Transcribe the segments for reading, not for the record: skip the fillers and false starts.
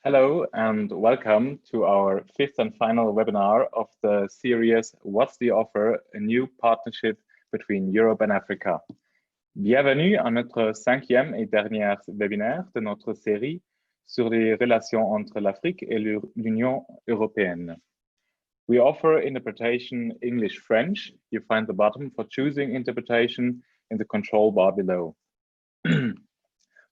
Hello and welcome to our fifth and final webinar of the series What's the Offer? A New Partnership Between Europe and Africa. Bienvenue à notre cinquième et dernier webinaire de notre série sur les relations entre l'Afrique et l'Union européenne. We offer interpretation English-French. You find the button for choosing interpretation in the control bar below.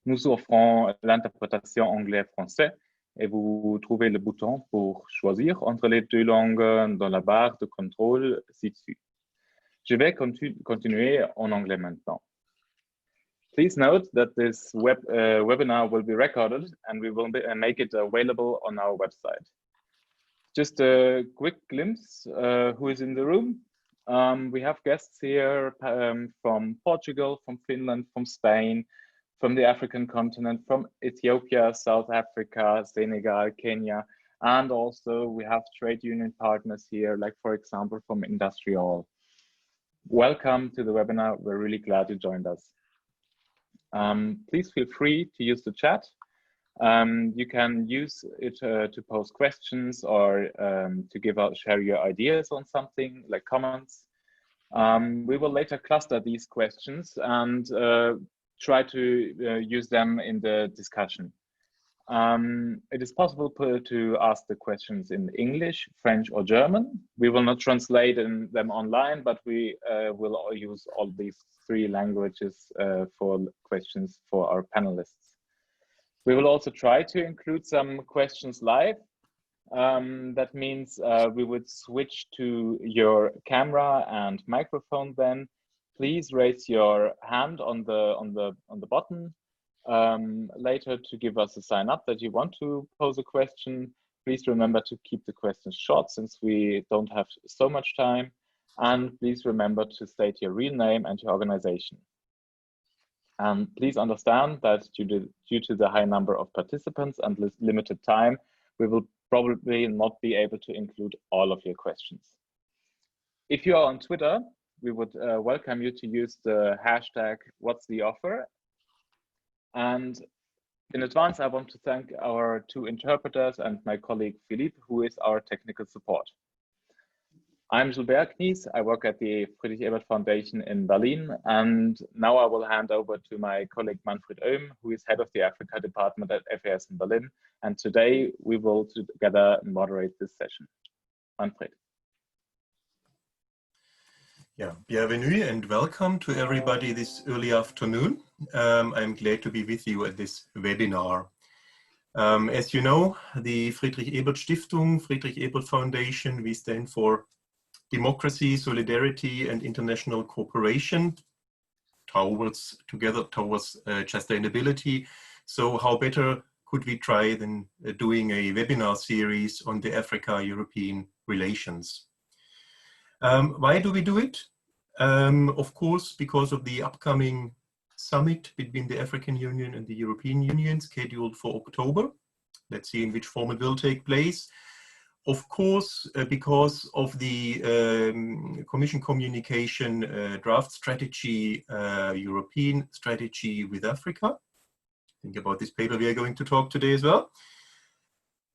Nous offrons l'interprétation anglais-français et vous trouvez le bouton pour choisir entre les deux langues dans la barre de contrôle ci-dessus. Je vais continuer en anglais maintenant. Please note that this webinar will be recorded and we will make it available on our website. Just a quick glimpse who is in the room. We have guests here from Portugal, from Finland, from Spain, from the African continent, from Ethiopia, South Africa, Senegal, Kenya, and also we have trade union partners here, like for example, from Industrial. Welcome to the webinar. We're really glad you joined us. Please feel free to use the chat. You can use it to post questions or to share your ideas on something like comments. We will later cluster these questions and try to use them in the discussion. It is possible to ask the questions in English, French, or German. We will not translate them online, but we will use all these three languages for questions for our panelists. We will also try to include some questions live. That means we would switch to your camera and microphone then. Please raise your hand on the button later to give us a sign up that you want to pose a question. Please remember to keep the questions short since we don't have so much time. And please remember to state your real name and your organization. And please understand that due to the high number of participants and limited time, we will probably not be able to include all of your questions. If you are on Twitter, we would welcome you to use the hashtag What's the Offer? And in advance, I want to thank our two interpreters and my colleague Philippe, who is our technical support. I'm Gilbert Knies. I work at the Friedrich Ebert Foundation in Berlin. And now I will hand over to my colleague Manfred Oehm, who is head of the Africa department at FAS in Berlin. And today we will together moderate this session. Manfred. Yeah, bienvenue and welcome to everybody this early afternoon. I'm glad to be with you at this webinar. As you know, the Friedrich Ebert Stiftung, Friedrich Ebert Foundation, we stand for democracy, solidarity, and international cooperation together towards sustainability. So how better could we try than doing a webinar series on the Africa-European relations? Why do we do it? Of course, because of the upcoming summit between the African Union and the European Union scheduled for October. Let's see in which form it will take place. Of course, because of the Commission communication draft strategy, European strategy with Africa. Think about this paper we are going to talk today as well.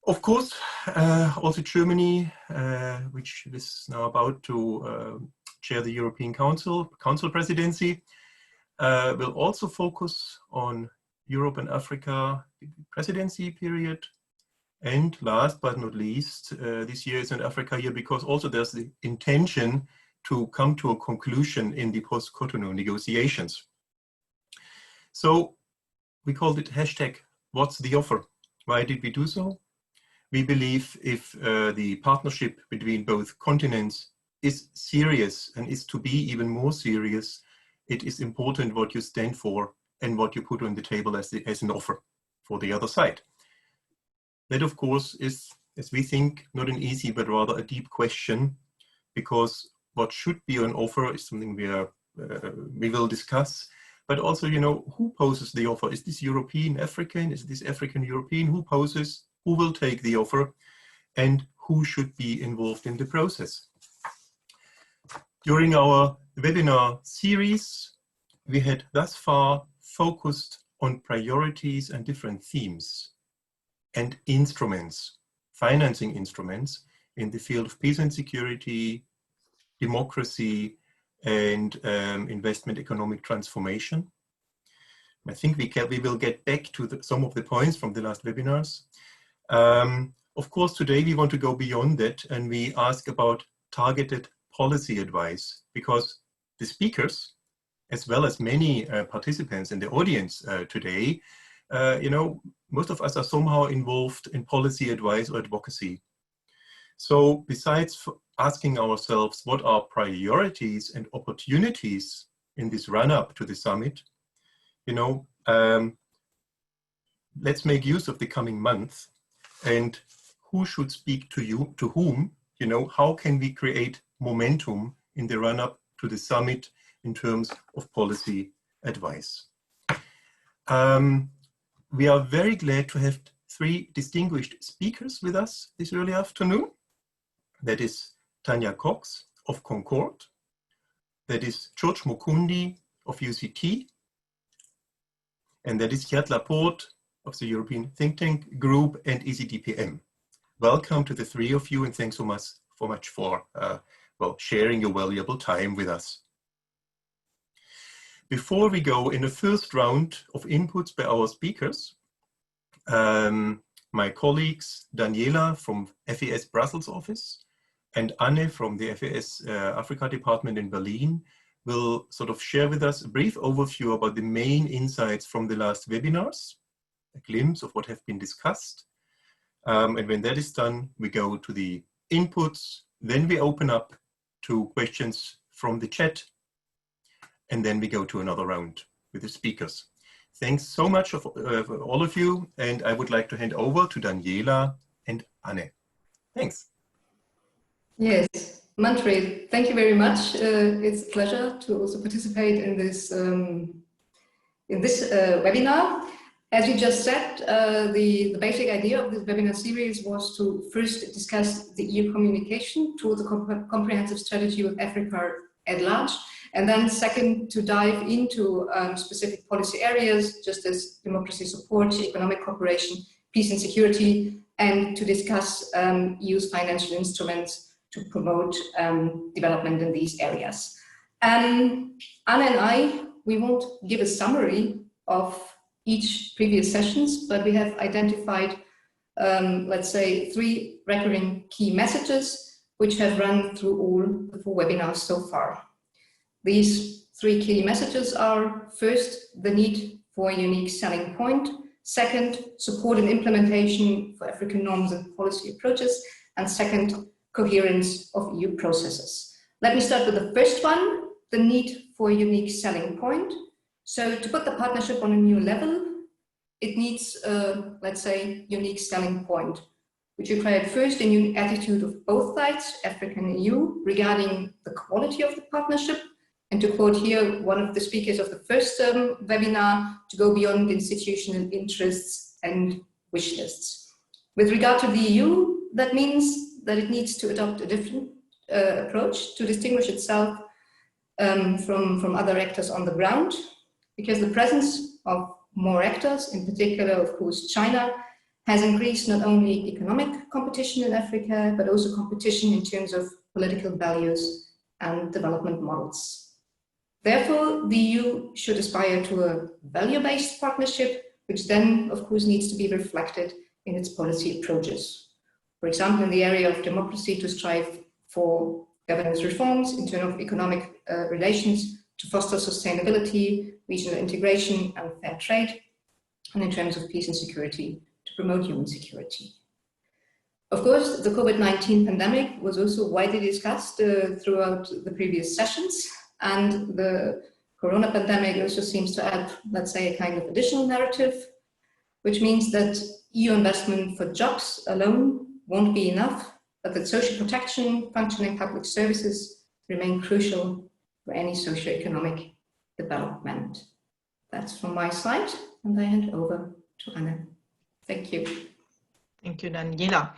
Of course, also Germany, which is now about to chair the European Council presidency, will also focus on Europe and Africa presidency period. And last but not least, this year is an Africa year because also there's the intention to come to a conclusion in the post-Cotonou negotiations. So we called it hashtag What's the Offer? Why did we do so? We believe if the partnership between both continents is serious and is to be even more serious, it is important what you stand for and what you put on the table as an offer for the other side. That, of course, is, as we think, not an easy but rather a deep question, because what should be an offer is something we will discuss. But also, you know, who poses the offer? Is this European African? Is this African European? Who poses? Who will take the offer? And who should be involved in the process? During our webinar series, we had thus far focused on priorities and different themes. and instruments, financing instruments in the field of peace and security, democracy, and investment economic transformation. I think we will get back to some of the points from the last webinars. Of course, today we want to go beyond that, and we ask about targeted policy advice, because the speakers, as well as many participants in the audience today, you know, most of us are somehow involved in policy advice or advocacy. So besides asking ourselves what are priorities and opportunities in this run-up to the summit, you know, let's make use of the coming month, and who should speak to you, to whom, you know, how can we create momentum in the run-up to the summit in terms of policy advice. We are very glad to have 3 distinguished speakers with us this early afternoon. That is Tanya Cox of Concord, that is George Mukundi of UCT, and that is Gert Laporte of the European Think Tank Group and ECDPM. Welcome to the 3 of you, and thanks so much for well, sharing your valuable time with us. Before we go in the first round of inputs by our speakers, my colleagues Daniela from FES Brussels office and Anne from the FES Africa department in Berlin will sort of share with us a brief overview about the main insights from the last webinars, a glimpse of what have been discussed. And when that is done, we go to the inputs, then we open up to questions from the chat, and then we go to another round with the speakers. Thanks so much for all of you, and I would like to hand over to Daniela and Anne. Thanks. Yes, Manfred, thank you very much. It's a pleasure to also participate in this webinar. As you just said, the basic idea of this webinar series was to first discuss the EU communication towards a comprehensive strategy with Africa at large, and then second, to dive into specific policy areas, just as democracy support, economic cooperation, peace and security, and to discuss use financial instruments to promote development in these areas. Anne and I, we won't give a summary of each previous sessions, but we have identified, let's say, 3 recurring key messages which have run through all the 4 webinars so far. These 3 key messages are: first, the need for a unique selling point; second, support and implementation for African norms and policy approaches; and second, coherence of EU processes. Let me start with the first one, the need for a unique selling point. So to put the partnership on a new level, it needs a, let's say, unique selling point, which required first a new attitude of both sides, Africa and EU, regarding the quality of the partnership. And to quote here one of the speakers of the first webinar, to go beyond institutional interests and wish lists. With regard to the EU, that means that it needs to adopt a different approach to distinguish itself from other actors on the ground, because the presence of more actors, in particular, of course, China, has increased not only economic competition in Africa, but also competition in terms of political values and development models. Therefore, the EU should aspire to a value-based partnership, which then, of course, needs to be reflected in its policy approaches. For example, in the area of democracy, to strive for governance reforms, internal economic relations, to foster sustainability, regional integration, and fair trade, and in terms of peace and security, to promote human security. Of course, the COVID-19 pandemic was also widely discussed throughout the previous sessions, and the corona pandemic also seems to add, let's say, a kind of additional narrative, which means that EU investment for jobs alone won't be enough, but that social protection, functioning public services remain crucial for any socio-economic development. That's from my side, and I hand over to Anne. Thank you. Thank you, Daniela.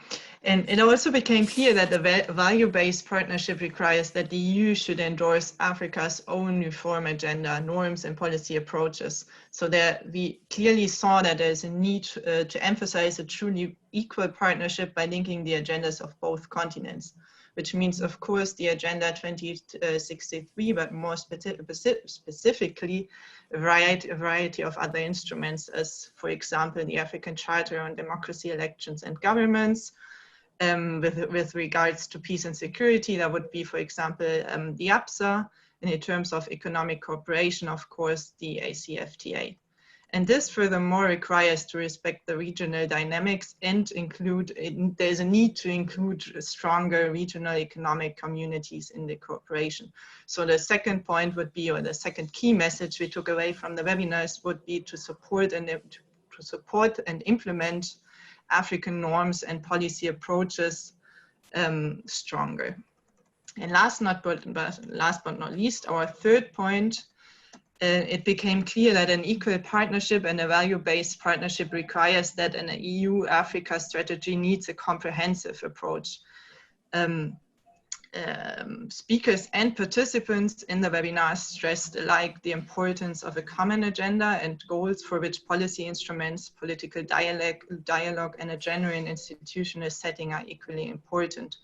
And it also became clear that the value-based partnership requires that the EU should endorse Africa's own reform agenda, norms and policy approaches. So that we clearly saw that there's a need to emphasize a truly equal partnership by linking the agendas of both continents, which means, of course, the Agenda 2063, but more specifically, a variety of other instruments, as, for example, the African Charter on Democracy, Elections and Governments. With regards to peace and security, that would be, for example, the APSA, and in terms of economic cooperation, of course, the ACFTA. And this furthermore requires to respect the regional dynamics and there's a need to include stronger regional economic communities in the cooperation. So the second point would be, or the second key message we took away from the webinars would be to support and implement African norms and policy approaches stronger. And last but not least, our third point, it became clear that an equal partnership and a value-based partnership requires that an EU-Africa strategy needs a comprehensive approach. Speakers and participants in the webinar stressed alike the importance of a common agenda and goals for which policy instruments, political dialogue, and a genuine institutional setting are equally important.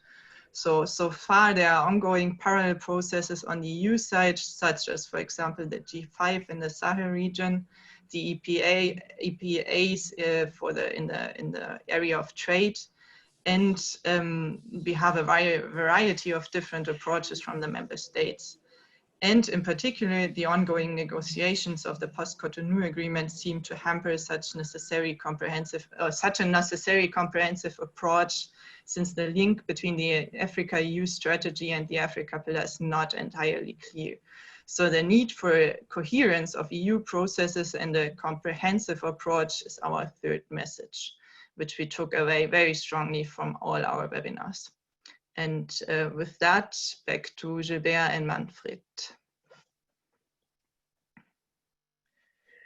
So far there are ongoing parallel processes on the EU side, such as, for example, the G5 in the Sahel region, the EPAs in the area of trade, and we have a variety of different approaches from the member states. And in particular, the ongoing negotiations of the post-Cotonou agreement seem to hamper such a necessary comprehensive approach, since the link between the Africa-EU strategy and the Africa pillar is not entirely clear. So the need for coherence of EU processes and a comprehensive approach is our third message, which we took away very strongly from all our webinars. And with that, back to Gilbert and Manfred.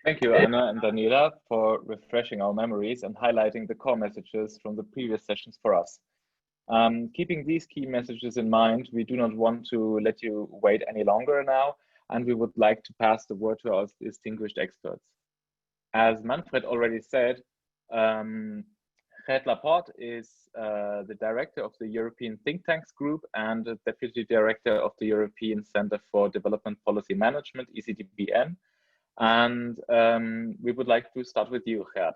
Thank you, Anna and Daniela, for refreshing our memories and highlighting the core messages from the previous sessions for us. Keeping these key messages in mind, we do not want to let you wait any longer now, and we would like to pass the word to our distinguished experts. As Manfred already said, Gert Laporte is the director of the European Think Tanks Group and the deputy director of the European Center for Development Policy Management, ECDPM. And we would like to start with you, Gert.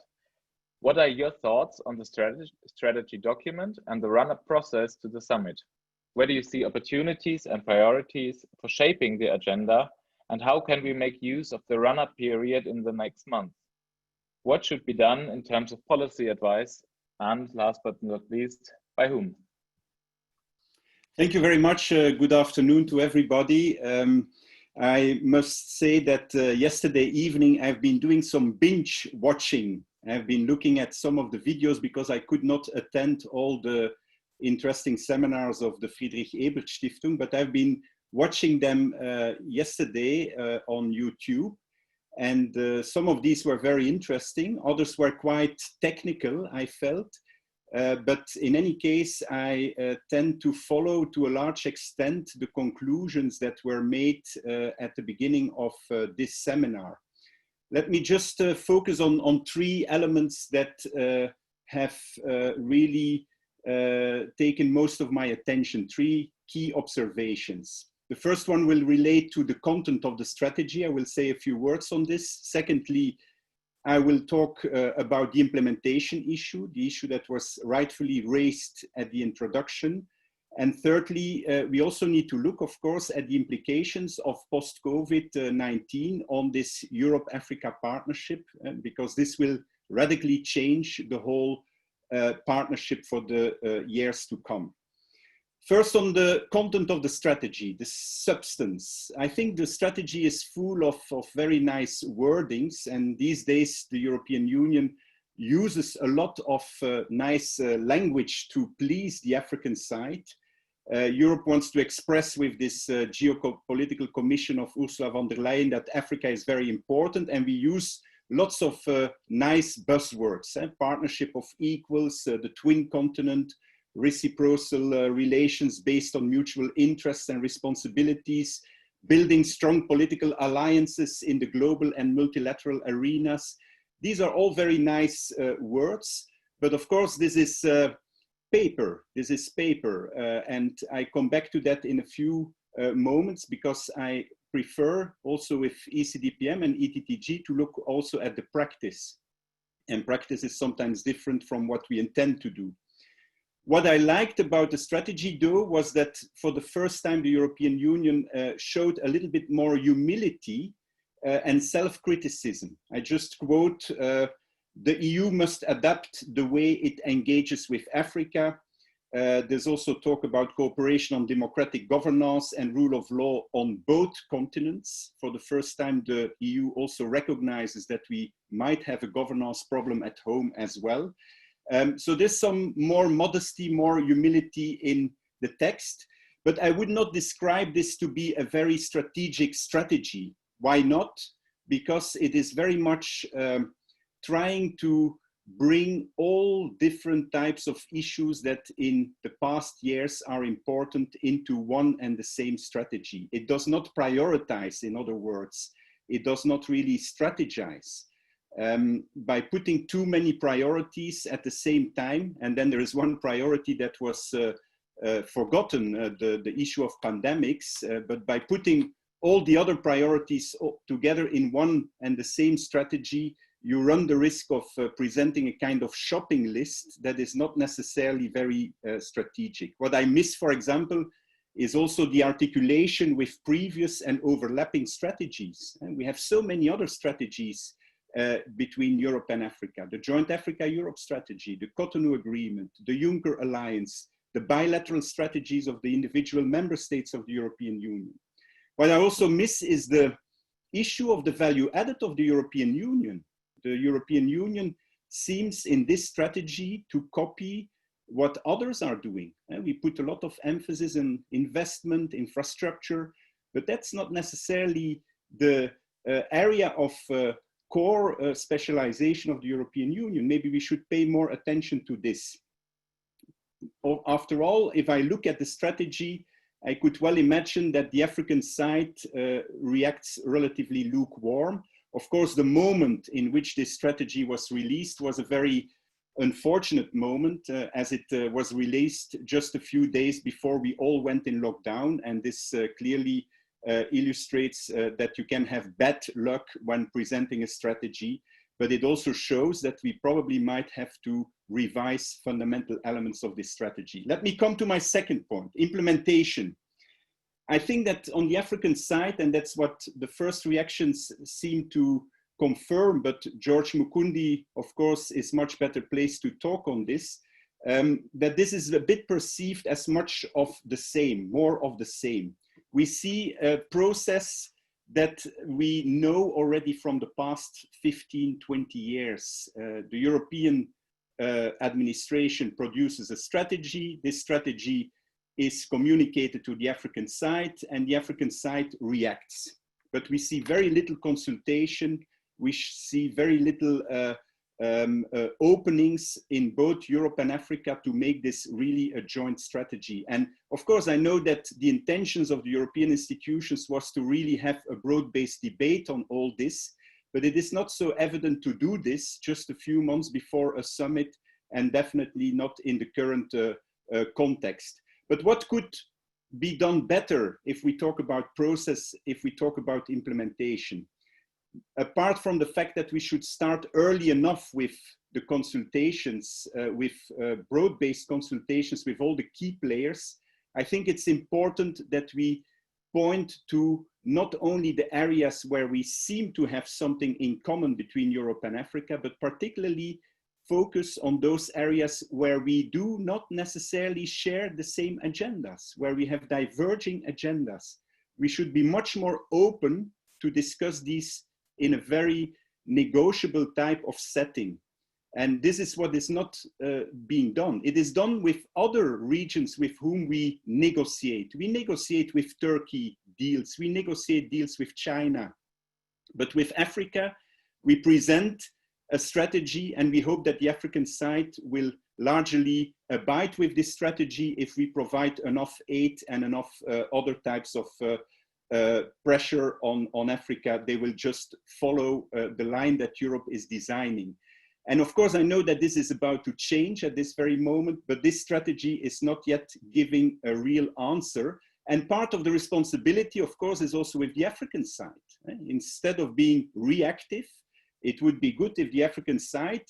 What are your thoughts on the strategy document and the run-up process to the summit? Where do you see opportunities and priorities for shaping the agenda, and how can we make use of the run-up period in the next month? What should be done in terms of policy advice, and last but not least, by whom? Thank you very much. Good afternoon to everybody. I must say that yesterday evening I've been doing some binge watching. I've been looking at some of the videos because I could not attend all the interesting seminars of the Friedrich Ebert Stiftung, but I've been watching them yesterday on YouTube. And some of these were very interesting. Others were quite technical, I felt. But in any case, I tend to follow to a large extent the conclusions that were made at the beginning of this seminar. Let me just focus on three elements that have really taken most of my attention, three key observations. The first one will relate to the content of the strategy. I will say a few words on this. Secondly, I will talk about the implementation issue, the issue that was rightfully raised at the introduction. And thirdly, we also need to look, of course, at the implications of post-COVID-19 on this Europe-Africa partnership, because this will radically change the whole partnership for the years to come. First, on the content of the strategy, the substance. I think the strategy is full of very nice wordings, and these days the European Union uses a lot of nice language to please the African side. Europe wants to express with this geopolitical commission of Ursula von der Leyen that Africa is very important, and we use lots of nice buzzwords, partnership of equals, the twin continent, reciprocal relations based on mutual interests and responsibilities, building strong political alliances in the global and multilateral arenas. These are all very nice words, but of course this is paper. This is paper, and I come back to that in a few moments, because I prefer also with ECDPM and ETTG to look also at the practice. And practice is sometimes different from what we intend to do. What I liked about the strategy, though, was that for the first time, the European Union showed a little bit more humility and self-criticism. I just quote, the EU must adapt the way it engages with Africa. There's also talk about cooperation on democratic governance and rule of law on both continents. For the first time, the EU also recognizes that we might have a governance problem at home as well. So there's some more modesty, more humility in the text, but I would not describe this to be a very strategic strategy. Why not? Because it is very much trying to bring all different types of issues that in the past years are important into one and the same strategy. It does not prioritize, in other words, it does not really strategize. By putting too many priorities at the same time, and then there is one priority that was forgotten, the issue of pandemics, but by putting all the other priorities together in one and the same strategy, you run the risk of presenting a kind of shopping list that is not necessarily very strategic. What I miss, for example, is also the articulation with previous and overlapping strategies. And we have so many other strategies between Europe and Africa: the joint Africa-Europe strategy, the Cotonou Agreement, the Juncker Alliance, the bilateral strategies of the individual member states of the European Union. What I also miss is the issue of the value added of the European Union. The European Union seems in this strategy to copy what others are doing. We put a lot of emphasis on investment, infrastructure, but that's not necessarily the area of core specialization of the European Union. Maybe we should pay more attention to this. After all, if I look at the strategy, I could well imagine that the African side reacts relatively lukewarm. Of course, the moment in which this strategy was released was a very unfortunate moment, as it was released just a few days before we all went in lockdown. And this clearly illustrates that you can have bad luck when presenting a strategy, but it also shows that we probably might have to revise fundamental elements of this strategy. Let me come to my second point, implementation. I think that on the African side, and that's what the first reactions seem to confirm, but George Mukundi, of course, is much better placed to talk on this, that this is a bit perceived as much of the same, more of the same. We see a process that we know already from the past 15, 20 years. The European administration produces a strategy. This strategy is communicated to the African side, and the African side reacts. But we see very little consultation. We see very little openings in both Europe and Africa to make this really a joint strategy. And of course, I know that the intentions of the European institutions was to really have a broad-based debate on all this, but it is not so evident to do this just a few months before a summit, and definitely not in the current context. But what could be done better if we talk about process, if we talk about implementation? Apart from the fact that we should start early enough with the consultations, with broad-based consultations with all the key players, I think it's important that we point to not only the areas where we seem to have something in common between Europe and Africa, but particularly focus on those areas where we do not necessarily share the same agendas, where we have diverging agendas. We should be much more open to discuss these in a very negotiable type of setting. And this is what is not being done. It is done with other regions with whom we negotiate. We negotiate with Turkey deals, we negotiate deals with China. But with Africa, we present a strategy, and we hope that the African side will largely abide with this strategy if we provide enough aid and enough other types of pressure on Africa. They will just follow the line that Europe is designing. And of course, I know that this is about to change at this very moment, but this strategy is not yet giving a real answer. And part of the responsibility, of course, is also with the African side. Instead of being reactive, it would be good if the African side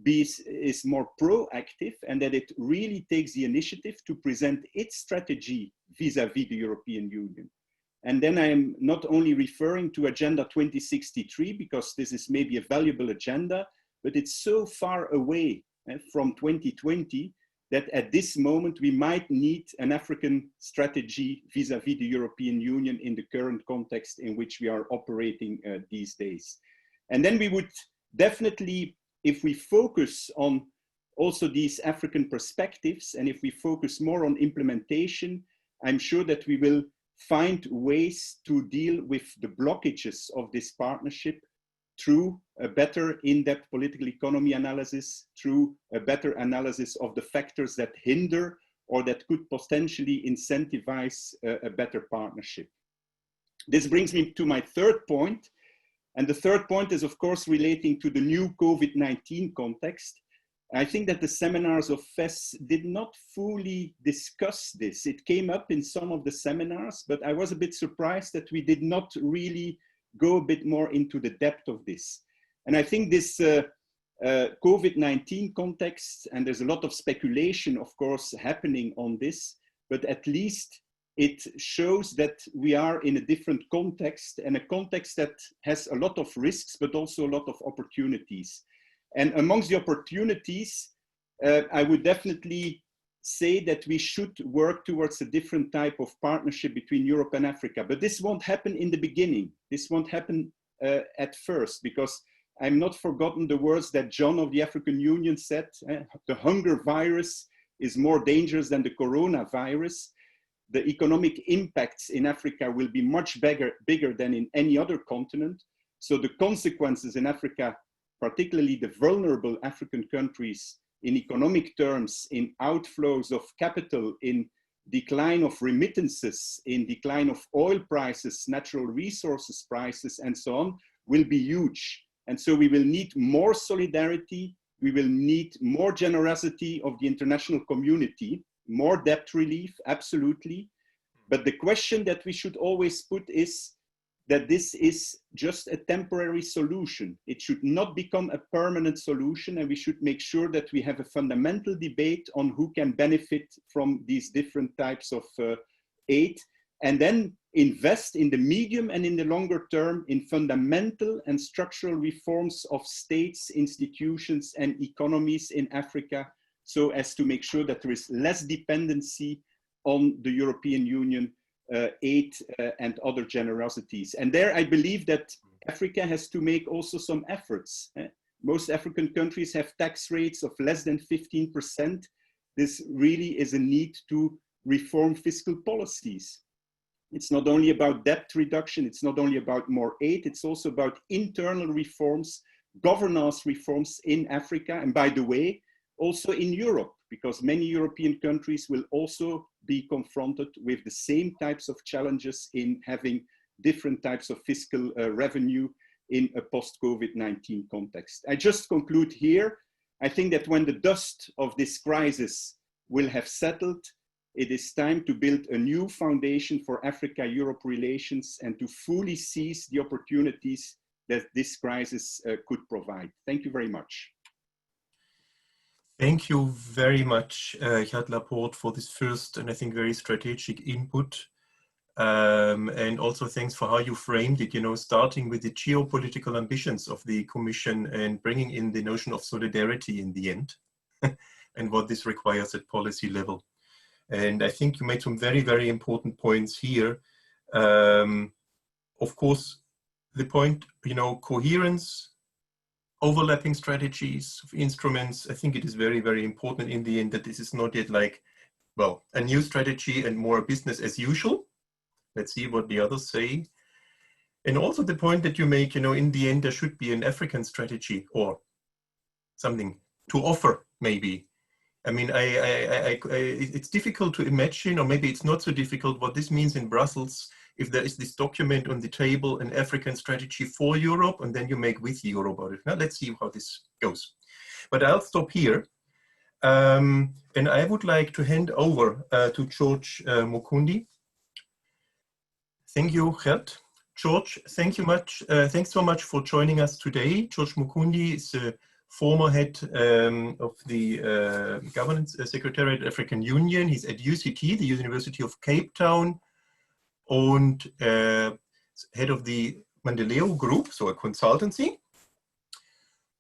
is more proactive and that it really takes the initiative to present its strategy vis-à-vis the European Union. And then I am not only referring to Agenda 2063, because this is maybe a valuable agenda, but it's so far away from 2020 that at this moment we might need an African strategy vis-à-vis the European Union in the current context in which we are operating these days. And then we would definitely, if we focus on also these African perspectives, and if we focus more on implementation, I'm sure that we will find ways to deal with the blockages of this partnership through a better in-depth political economy analysis, through a better analysis of the factors that hinder or that could potentially incentivize a better partnership. This brings me to my third point. And the third point is, of course, relating to the new COVID-19 context. I think that the seminars of FES did not fully discuss this. It came up in some of the seminars, but I was a bit surprised that we did not really go a bit more into the depth of this. And I think this COVID-19 context, and there's a lot of speculation, of course, happening on this, but at least it shows that we are in a different context, and a context that has a lot of risks, but also a lot of opportunities. And amongst the opportunities, I would definitely say that we should work towards a different type of partnership between Europe and Africa. But this won't happen in the beginning. This won't happen at first, because I'm not forgotten the words that John of the African Union said, the hunger virus is more dangerous than the coronavirus. The economic impacts in Africa will be much bigger than in any other continent. So the consequences in Africa, particularly the vulnerable African countries, in economic terms, in outflows of capital, in decline of remittances, in decline of oil prices, natural resources prices, and so on, will be huge. And so we will need more solidarity, we will need more generosity of the international community, more debt relief, absolutely. But the question that we should always put is that this is just a temporary solution. It should not become a permanent solution, and we should make sure that we have a fundamental debate on who can benefit from these different types of aid, and then invest in the medium and in the longer term in fundamental and structural reforms of states, institutions, and economies in Africa, so as to make sure that there is less dependency on the European Union aid and other generosities. And there I believe that Africa has to make also some efforts. Most African countries have tax rates of less than 15%. This really is a need to reform fiscal policies. It's not only about debt reduction, it's not only about more aid, it's also about internal reforms, governance reforms in Africa, and by the way, also in Europe, because many European countries will also be confronted with the same types of challenges in having different types of fiscal revenue in a post-COVID-19 context. I just conclude here. I think that when the dust of this crisis will have settled, it is time to build a new foundation for Africa-Europe relations and to fully seize the opportunities that this crisis could provide. Thank you very much. Thank you very much, Gert Laporte, for this first and I think very strategic input. And also thanks for how you framed it, you know, starting with the geopolitical ambitions of the Commission and bringing in the notion of solidarity in the end and what this requires at policy level. And I think you made some very, very important points here. Of course, the point, you know, coherence, overlapping strategies of instruments. I think it is very, very important in the end that this is not yet like, well, a new strategy and more business as usual. Let's see what the others say. And also the point that you make, you know, in the end, there should be an African strategy or something to offer maybe I mean, it's difficult to imagine, or maybe it's not so difficult, what this means in Brussels if there is this document on the table, an African strategy for Europe, and then you make with Europe about it. Now let's see how this goes. But I'll stop here. And I would like to hand over to George Mukundi. Thank you, Gert. George, thank you much. Thanks so much for joining us today. George Mukundi is the former head of the Governance Secretariat of African Union. He's at UCT, the University of Cape Town, and head of the Mandeleo Group, so a consultancy.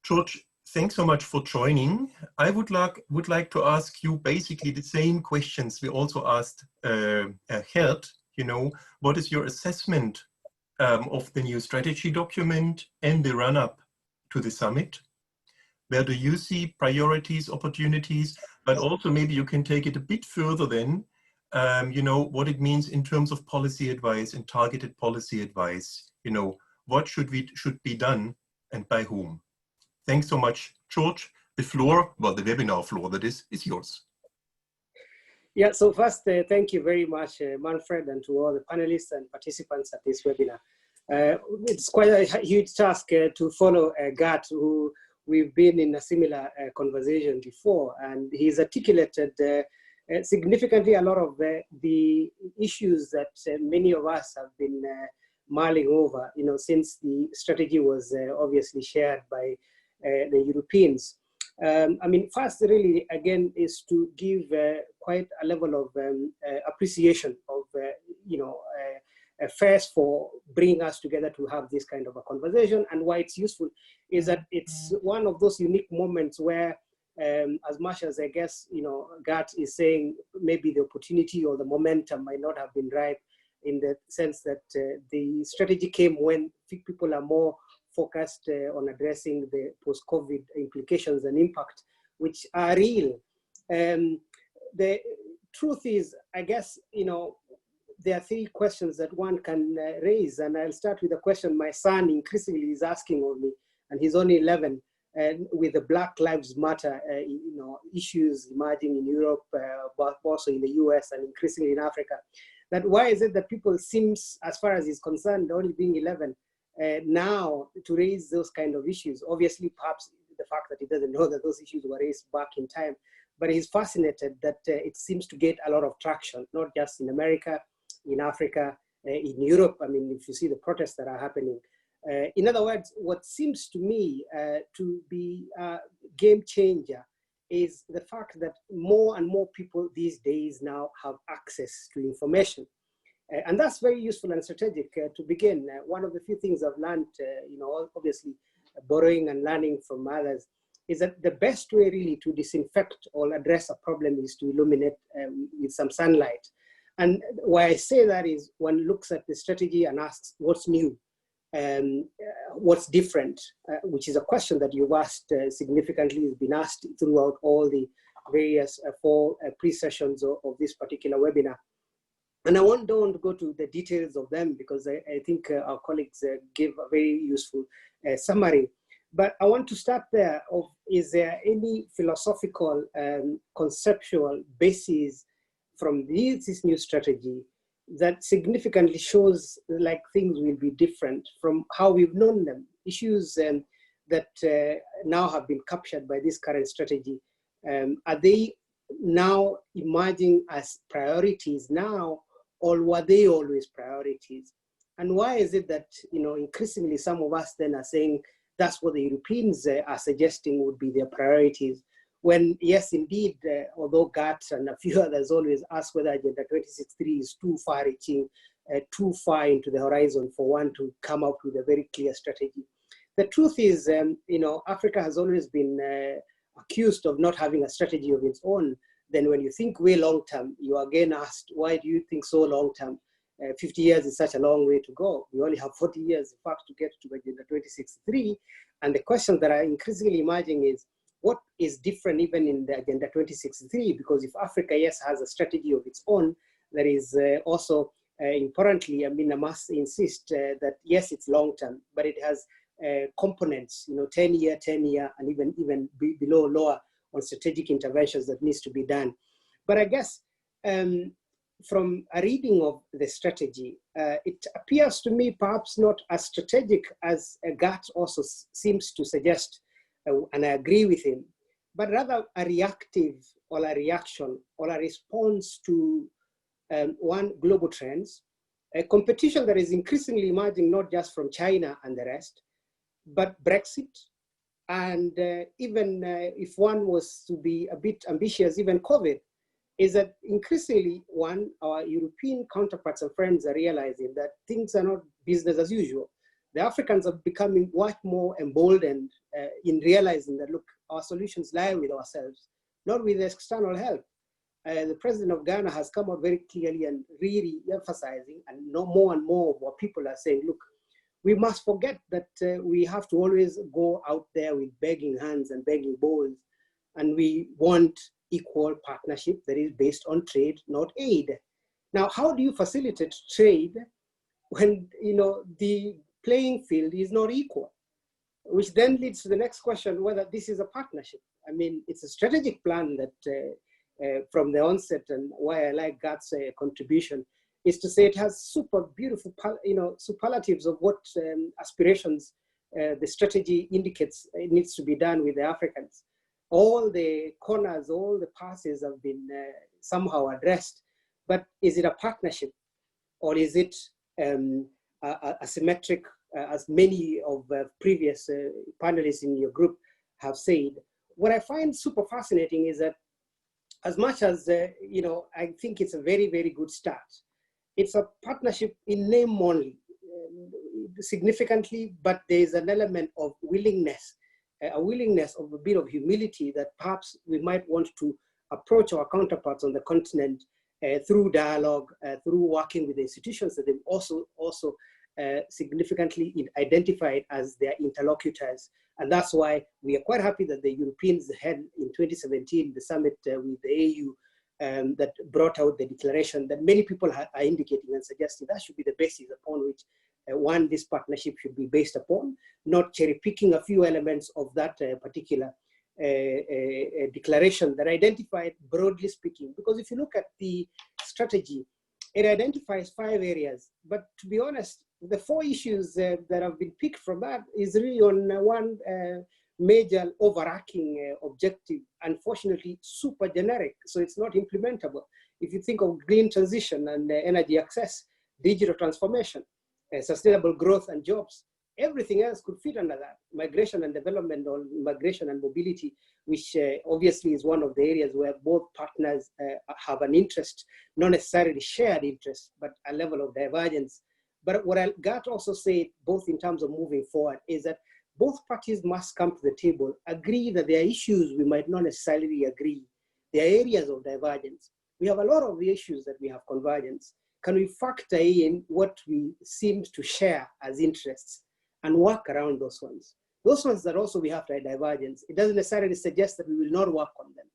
George, thanks so much for joining. I would like to ask you basically the same questions we also asked Gert. You know, what is your assessment of the new strategy document and the run-up to the summit? Where do you see priorities, opportunities, but also maybe you can take it a bit further then, you know, what it means in terms of policy advice and targeted policy advice, you know, what should be done and by whom? Thanks so much, George. The floor, well, the webinar floor that is yours. Yeah, so first, thank you very much, Manfred, and to all the panelists and participants at this webinar. It's quite a huge task to follow Gert, who we've been in a similar conversation before, and he's articulated significantly a lot of the issues that many of us have been mulling over, you know, since the strategy was obviously shared by the Europeans. I mean, first, really, again, is to give quite a level of appreciation of, you know, first for bringing us together to have this kind of a conversation. And why it's useful is that it's one of those unique moments where, as much as I guess, you know, Gert is saying maybe the opportunity or the momentum might not have been right, in the sense that the strategy came when people are more focused on addressing the post-COVID implications and impact, which are real. The truth is, I guess, you know, there are three questions that one can raise, and I'll start with a question my son increasingly is asking of me, and he's only 11, and with the Black Lives Matter, you know, issues emerging in Europe, but also in the US and increasingly in Africa. That why is it that people seems, as far as he's concerned, only being 11, now to raise those kind of issues? Obviously, perhaps the fact that he doesn't know that those issues were raised back in time, but he's fascinated that it seems to get a lot of traction, not just in America, in Africa, in Europe. I mean, if you see the protests that are happening. In other words, what seems to me to be a game changer is the fact that more and more people these days now have access to information. And that's very useful and strategic to begin. One of the few things I've learned, you know, obviously borrowing and learning from others, is that the best way really to disinfect or address a problem is to illuminate with some sunlight. And why I say that is one looks at the strategy and asks what's new, what's different, which is a question that you've asked significantly, has been asked throughout all the various four pre-sessions of this particular webinar. And I don't want to go to the details of them because I think our colleagues gave a very useful summary. But I want to start there of, is there any philosophical conceptual basis from this new strategy that significantly shows like things will be different from how we've known them? Issues that now have been captured by this current strategy, are they now emerging as priorities now, or were they always priorities? And why is it that, you know, increasingly some of us then are saying that's what the Europeans are suggesting would be their priorities, when yes, indeed, although Gert and a few others always ask whether Agenda 2063 is too far-reaching, too far into the horizon for one to come up with a very clear strategy. The truth is, you know, Africa has always been accused of not having a strategy of its own. Then when you think way long-term, you are again asked, why do you think so long-term? 50 years is such a long way to go. We only have 40 years, in fact, to get to Agenda 2063. And the questions that are increasingly emerging is, what is different even in the Agenda 2063? Because if Africa, yes, has a strategy of its own, there is also, importantly, I mean, I must insist that yes, it's long-term, but it has components, you know, 10-year, and even below lower on strategic interventions that needs to be done. But I guess from a reading of the strategy, it appears to me perhaps not as strategic as Gart also seems to suggest, and I agree with him, but rather a reactive or a reaction or a response to one, global trends, a competition that is increasingly emerging not just from China and the rest, but Brexit, and even if one was to be a bit ambitious, even COVID, is that increasingly, one, our European counterparts and friends are realizing that things are not business as usual. The Africans are becoming much more emboldened in realizing that, look, our solutions lie with ourselves, not with external help. The president of Ghana has come out very clearly and really emphasizing, and more and more of what people are saying, look, we must forget that we have to always go out there with begging hands and begging bowls, and we want equal partnership that is based on trade, not aid. Now, how do you facilitate trade when the playing field is not equal? Which then leads to the next question, whether this is a partnership. I mean, it's a strategic plan that from the onset, and why I like Gart's contribution, is to say it has super beautiful, superlatives of what aspirations the strategy indicates it needs to be done with the Africans. All the corners, all the passes have been somehow addressed, but is it a partnership, or is it asymmetric, as many of the previous panelists in your group have said? What I find super fascinating is that as much as, I think it's a very, very good start, it's a partnership in name only, significantly, but there's an element of willingness, a willingness of a bit of humility that perhaps we might want to approach our counterparts on the continent through dialogue, through working with the institutions that they've also significantly identified as their interlocutors. And that's why we are quite happy that the Europeans had in 2017 the summit with the AU that brought out the declaration that many people are indicating and suggesting that should be the basis upon which one, this partnership should be based upon, not cherry picking a few elements of that particular declaration that identified, broadly speaking, because if you look at the strategy, it identifies 5 areas, but to be honest, the 4 issues that have been picked from that is really on one major overarching objective, unfortunately super generic, so it's not implementable. If you think of green transition and energy access, digital transformation, sustainable growth and jobs, everything else could fit under that. Migration and development, or migration and mobility, which obviously is one of the areas where both partners have an interest, not necessarily shared interest, but a level of divergence. But what Gart also said, both in terms of moving forward, is that both parties must come to the table, agree that there are issues we might not necessarily agree. There are areas of divergence. We have a lot of the issues that we have convergence. Can we factor in what we seem to share as interests and work around those ones? Those ones that also we have a divergence, it doesn't necessarily suggest that we will not work on them,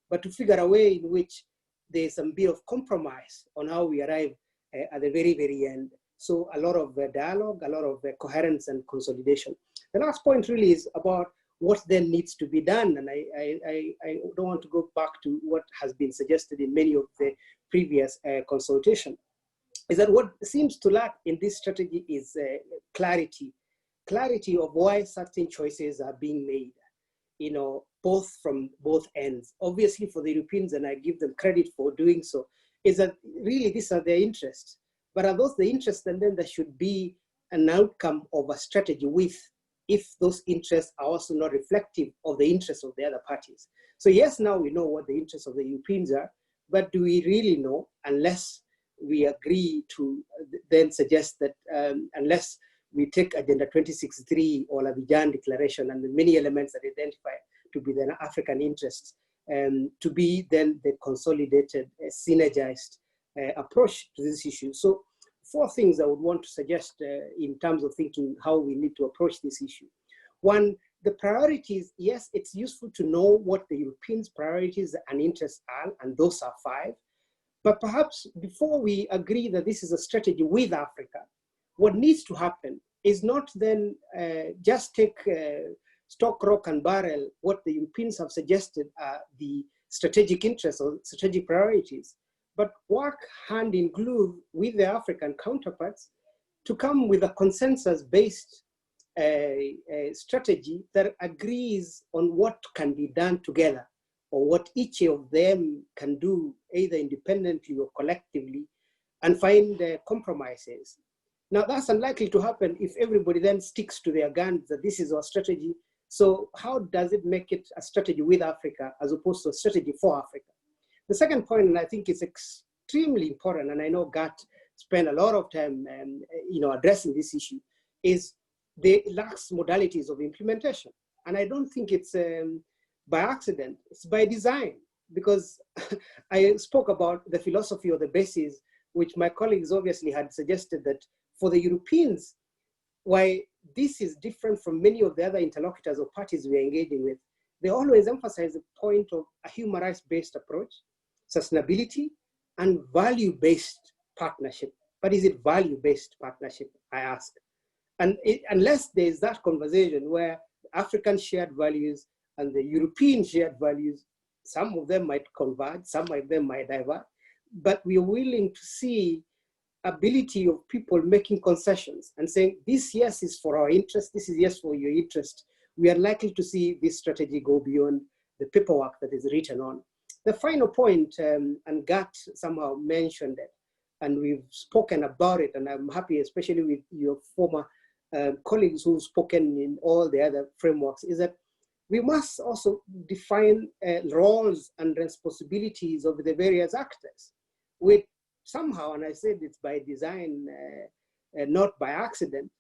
but to figure a way in which there's some bit of compromise on how we arrive at the very, very end. So a lot of dialogue, a lot of coherence and consolidation. The last point really is about what then needs to be done. And I don't want to go back to what has been suggested in many of the previous consultation, is that what seems to lack in this strategy is clarity of why certain choices are being made, both from both ends. Obviously for the Europeans, and I give them credit for doing so, is that really these are their interests. But are those the interests, and then there should be an outcome of a strategy with, if those interests are also not reflective of the interests of the other parties. So yes, now we know what the interests of the Europeans are, but do we really know, unless we agree to then suggest that, unless we take Agenda 2063 or Abidjan Declaration and the many elements that identify to be the African interests, to be then the consolidated, synergized approach to this issue. So 4 things I would want to suggest in terms of thinking how we need to approach this issue. 1, the priorities, yes, it's useful to know what the Europeans' priorities and interests are, and those are 5. But perhaps before we agree that this is a strategy with Africa, what needs to happen is not then just take stock, rock, and barrel, what the Europeans have suggested are the strategic interests or strategic priorities, but work hand in glove with the African counterparts to come with a consensus-based strategy that agrees on what can be done together, or what each of them can do either independently or collectively, and find compromises. Now that's unlikely to happen if everybody then sticks to their guns that this is our strategy. So how does it make it a strategy with Africa as opposed to a strategy for Africa? The second point, and I think it's extremely important, and I know Gat spent a lot of time addressing this issue, is the lax modalities of implementation. And I don't think it's by accident, it's by design, because I spoke about the philosophy or the basis, which my colleagues obviously had suggested that for the Europeans, why this is different from many of the other interlocutors or parties we're engaging with, they always emphasize the point of a human rights-based approach, sustainability, and value-based partnership. But is it value-based partnership, I ask? And unless there is that conversation where African shared values and the European shared values, some of them might converge, some of them might divert, but we are willing to see ability of people making concessions and saying, this yes is for our interest, this is yes for your interest. We are likely to see this strategy go beyond the paperwork that is written on. The final point, and Gat somehow mentioned it, and we've spoken about it, and I'm happy, especially with your former colleagues who've spoken in all the other frameworks, is that we must also define roles and responsibilities of the various actors, with somehow, and I said it's by design, not by accident,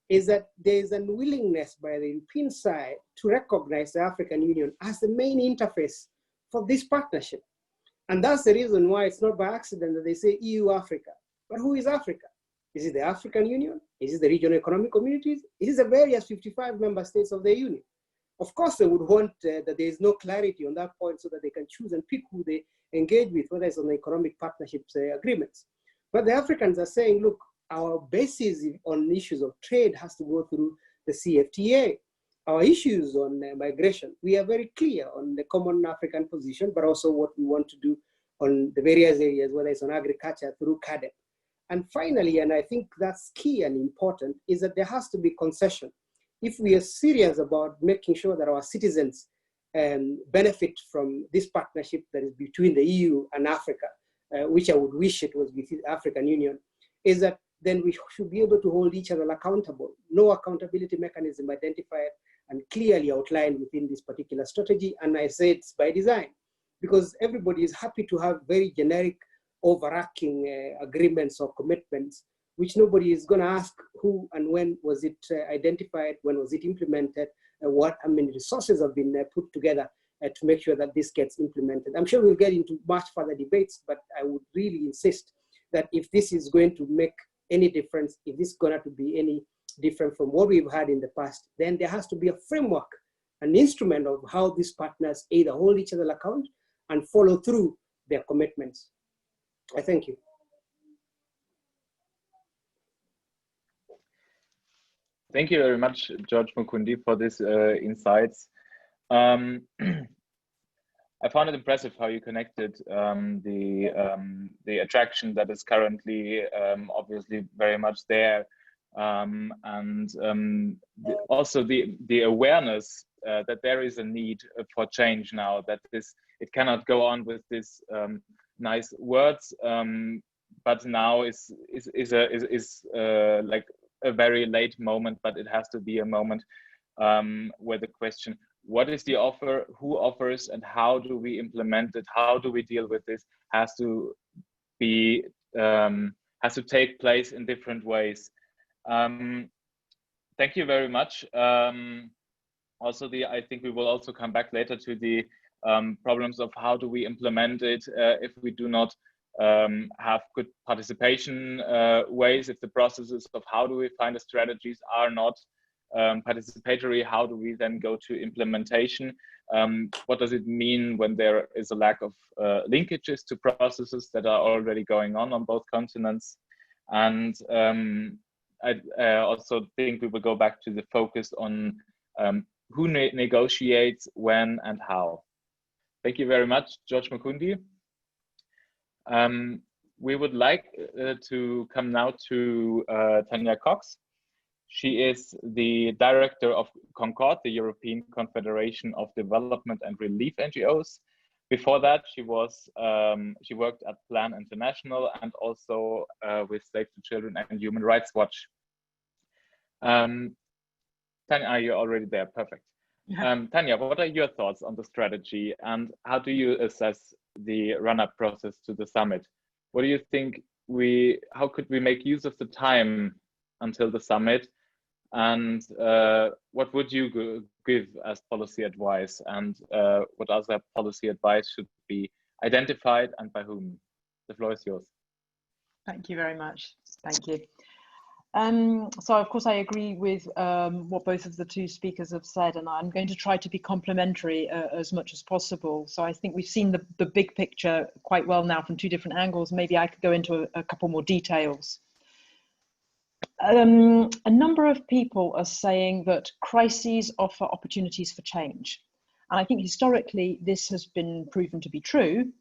is that there is an unwillingness by the European side to recognize the African Union as the main interface for this partnership. And that's the reason why it's not by accident that they say EU-Africa. But who is Africa? Is it the African Union? Is it the regional economic communities? Is it the various 55 member states of the Union? Of course, they would want that there is no clarity on that point so that they can choose and pick who they engage with, whether it's on the economic partnerships agreements. But the Africans are saying, look, our basis on issues of trade has to go through the CFTA. Our issues on migration, we are very clear on the common African position, but also what we want to do on the various areas, whether it's on agriculture through CADEP. And finally, and I think that's key and important, is that there has to be concession. If we are serious about making sure that our citizens benefit from this partnership that is between the EU and Africa, which I would wish it was with the African Union, is that then we should be able to hold each other accountable. No accountability mechanism identified and clearly outlined within this particular strategy. And I say it's by design, because everybody is happy to have very generic overarching agreements or commitments, which nobody is going to ask who and when was it identified, when was it implemented, how many resources have been put together to make sure that this gets implemented. I'm sure we'll get into much further debates, but I would really insist that if this is going to make any difference, if this is going to be any different from what we've had in the past, then there has to be a framework, an instrument of how these partners either hold each other account and follow through their commitments. I thank you. Thank you very much, George Mukundi, for these insights. I found it impressive how you connected the attraction that is currently obviously very much there, also the awareness that there is a need for change now, that it cannot go on with this nice words, but now is like a very late moment, but it has to be a moment where the question, what is the offer, who offers, and how do we implement it, how do we deal with this, has to be has to take place in different ways. Thank you very much. Also, I think we will also come back later to the problems of how do we implement it if we do not have good participation ways, if the processes of how do we find the strategies are not participatory, how do we then go to implementation? What does it mean when there is a lack of linkages to processes that are already going on both continents? And I also think we will go back to the focus on who negotiates when and how? Thank you very much, George Makundi. We would like to come now to Tanya Cox. She is the director of Concord, the European Confederation of Development and Relief NGOs. Before that, she worked at Plan International and also with Save the Children and Human Rights Watch. Tanya, are you already there? Perfect. Tanya, what are your thoughts on the strategy and how do you assess the run-up process to the summit? What do you think how could we make use of the time until the summit? And what would you give as policy advice? And what other policy advice should be identified and by whom? The floor is yours. Thank you very much. Thank you. So of course I agree with what both of the two speakers have said, and I'm going to try to be complementary as much as possible. So I think we've seen the big picture quite well now from two different angles. Maybe I could go into a couple more details. A number of people are saying that crises offer opportunities for change. And I think historically this has been proven to be true,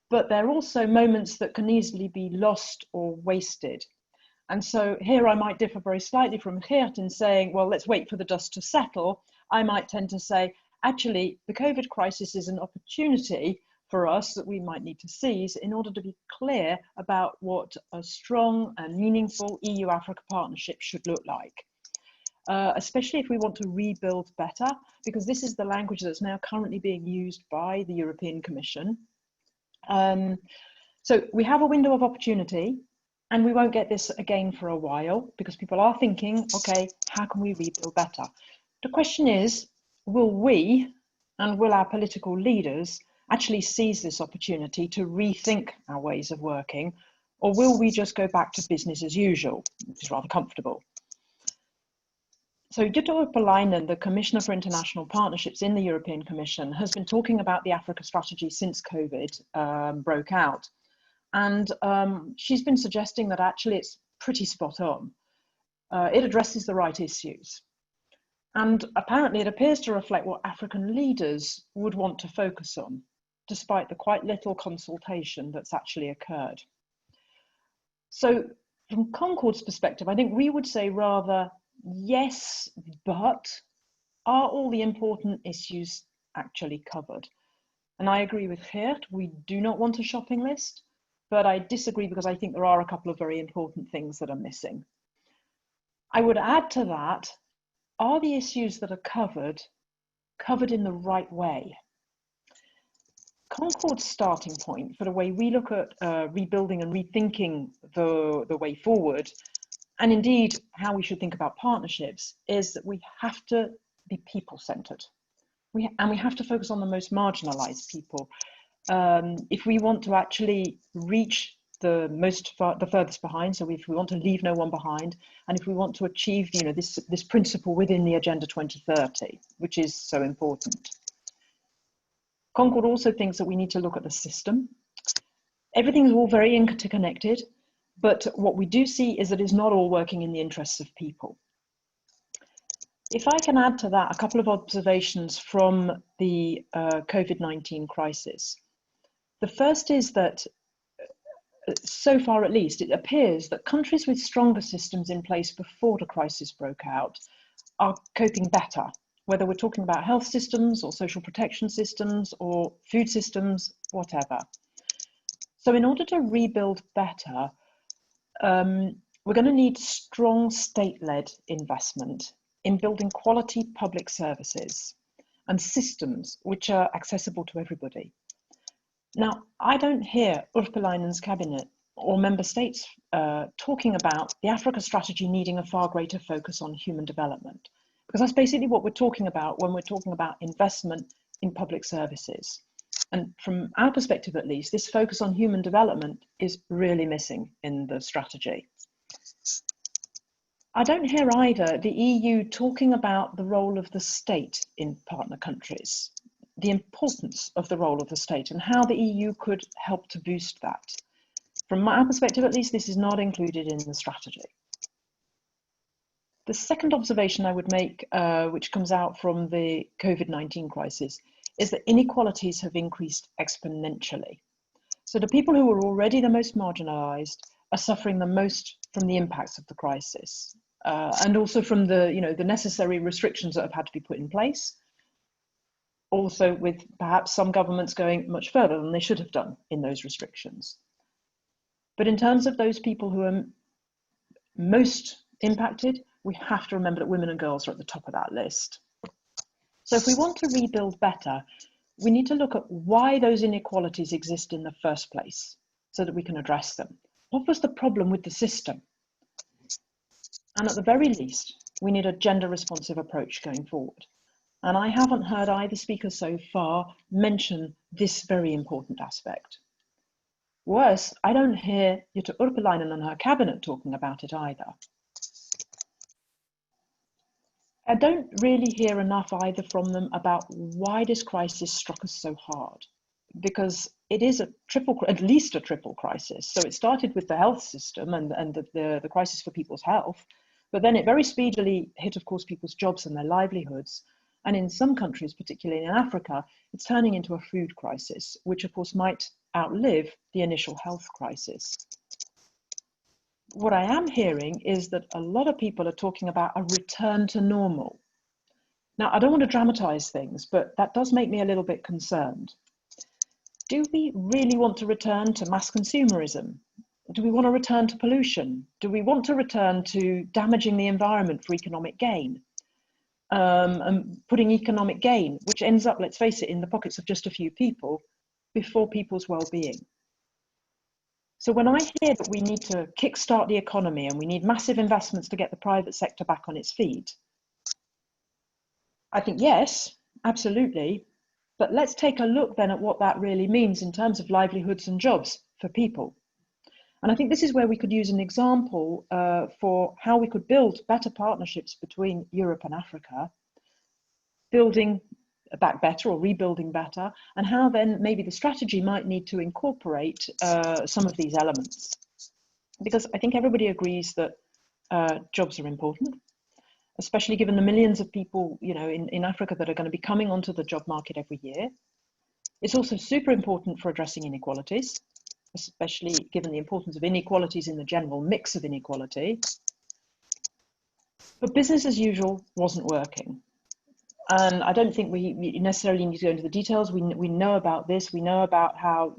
but there are also moments that can easily be lost or wasted. And so here I might differ very slightly from Geert in saying, well, let's wait for the dust to settle. I might tend to say, actually, the COVID crisis is an opportunity for us that we might need to seize in order to be clear about what a strong and meaningful EU-Africa partnership should look like, especially if we want to rebuild better, because this is the language that's now currently being used by the European Commission. So we have a window of opportunity, and we won't get this again for a while because people are thinking, okay, how can we rebuild better? The question is, will we and will our political leaders actually seize this opportunity to rethink our ways of working, or will we just go back to business as usual, which is rather comfortable? So Jutta Urpilainen, the Commissioner for International Partnerships in the European Commission, has been talking about the Africa strategy since COVID broke out. And she's been suggesting that actually it's pretty spot on. It addresses the right issues. And apparently it appears to reflect what African leaders would want to focus on, despite the quite little consultation that's actually occurred. So from Concord's perspective, I think we would say rather, yes, but are all the important issues actually covered? And I agree with Geert, we do not want a shopping list, but I disagree because I think there are a couple of very important things that are missing. I would add to that, are the issues that are covered in the right way? Concord's starting point for the way we look at rebuilding and rethinking the way forward, and indeed how we should think about partnerships, is that we have to be people-centered. And we have to focus on the most marginalized people. If we want to actually reach the furthest behind, so if we want to leave no one behind, and if we want to achieve, this principle within the Agenda 2030, which is so important. Concord also thinks that we need to look at the system. Everything is all very interconnected, but what we do see is that it's not all working in the interests of people. If I can add to that a couple of observations from the COVID-19 crisis. The first is that, so far at least, it appears that countries with stronger systems in place before the crisis broke out are coping better, whether we're talking about health systems or social protection systems or food systems, whatever. So in order to rebuild better, we're going to need strong state-led investment in building quality public services and systems which are accessible to everybody. Now, I don't hear Urpilainen's cabinet or member states talking about the Africa strategy needing a far greater focus on human development, because that's basically what we're talking about when we're talking about investment in public services. And from our perspective, at least, this focus on human development is really missing in the strategy. I don't hear either the EU talking about the role of the state in partner countries, the importance of the role of the state and how the EU could help to boost that. From my perspective, at least, this is not included in the strategy. The second observation I would make, which comes out from the COVID-19 crisis, is that inequalities have increased exponentially. So the people who are already the most marginalized are suffering the most from the impacts of the crisis, and also from the, the necessary restrictions that have had to be put in place. Also with perhaps some governments going much further than they should have done in those restrictions. But in terms of those people who are most impacted, we have to remember that women and girls are at the top of that list. So if we want to rebuild better, we need to look at why those inequalities exist in the first place so that we can address them. What was the problem with the system? And at the very least, we need a gender responsive approach going forward. And I haven't heard either speaker so far mention this very important aspect. Worse, I don't hear Jutta Urpilainen and her cabinet talking about it either. I don't really hear enough either from them about why this crisis struck us so hard, because it is at least a triple crisis. So it started with the health system and the crisis for people's health, but then it very speedily hit, of course, people's jobs and their livelihoods. And in some countries, particularly in Africa, it's turning into a food crisis, which of course might outlive the initial health crisis. What I am hearing is that a lot of people are talking about a return to normal. Now, I don't want to dramatize things, but that does make me a little bit concerned. Do we really want to return to mass consumerism? Do we want to return to pollution? Do we want to return to damaging the environment for economic gain? And putting economic gain, which ends up, let's face it, in the pockets of just a few people, before people's well-being. So when I hear that we need to kickstart the economy and we need massive investments to get the private sector back on its feet, I think yes, absolutely. But let's take a look then at what that really means in terms of livelihoods and jobs for people. And I think this is where we could use an example for how we could build better partnerships between Europe and Africa, building back better or rebuilding better, and how then maybe the strategy might need to incorporate some of these elements. Because I think everybody agrees that jobs are important, especially given the millions of people, in Africa that are going to be coming onto the job market every year. It's also super important for addressing inequalities, especially given the importance of inequalities in the general mix of inequality. But business as usual wasn't working. And I don't think we necessarily need to go into the details. We know about this. We know about how,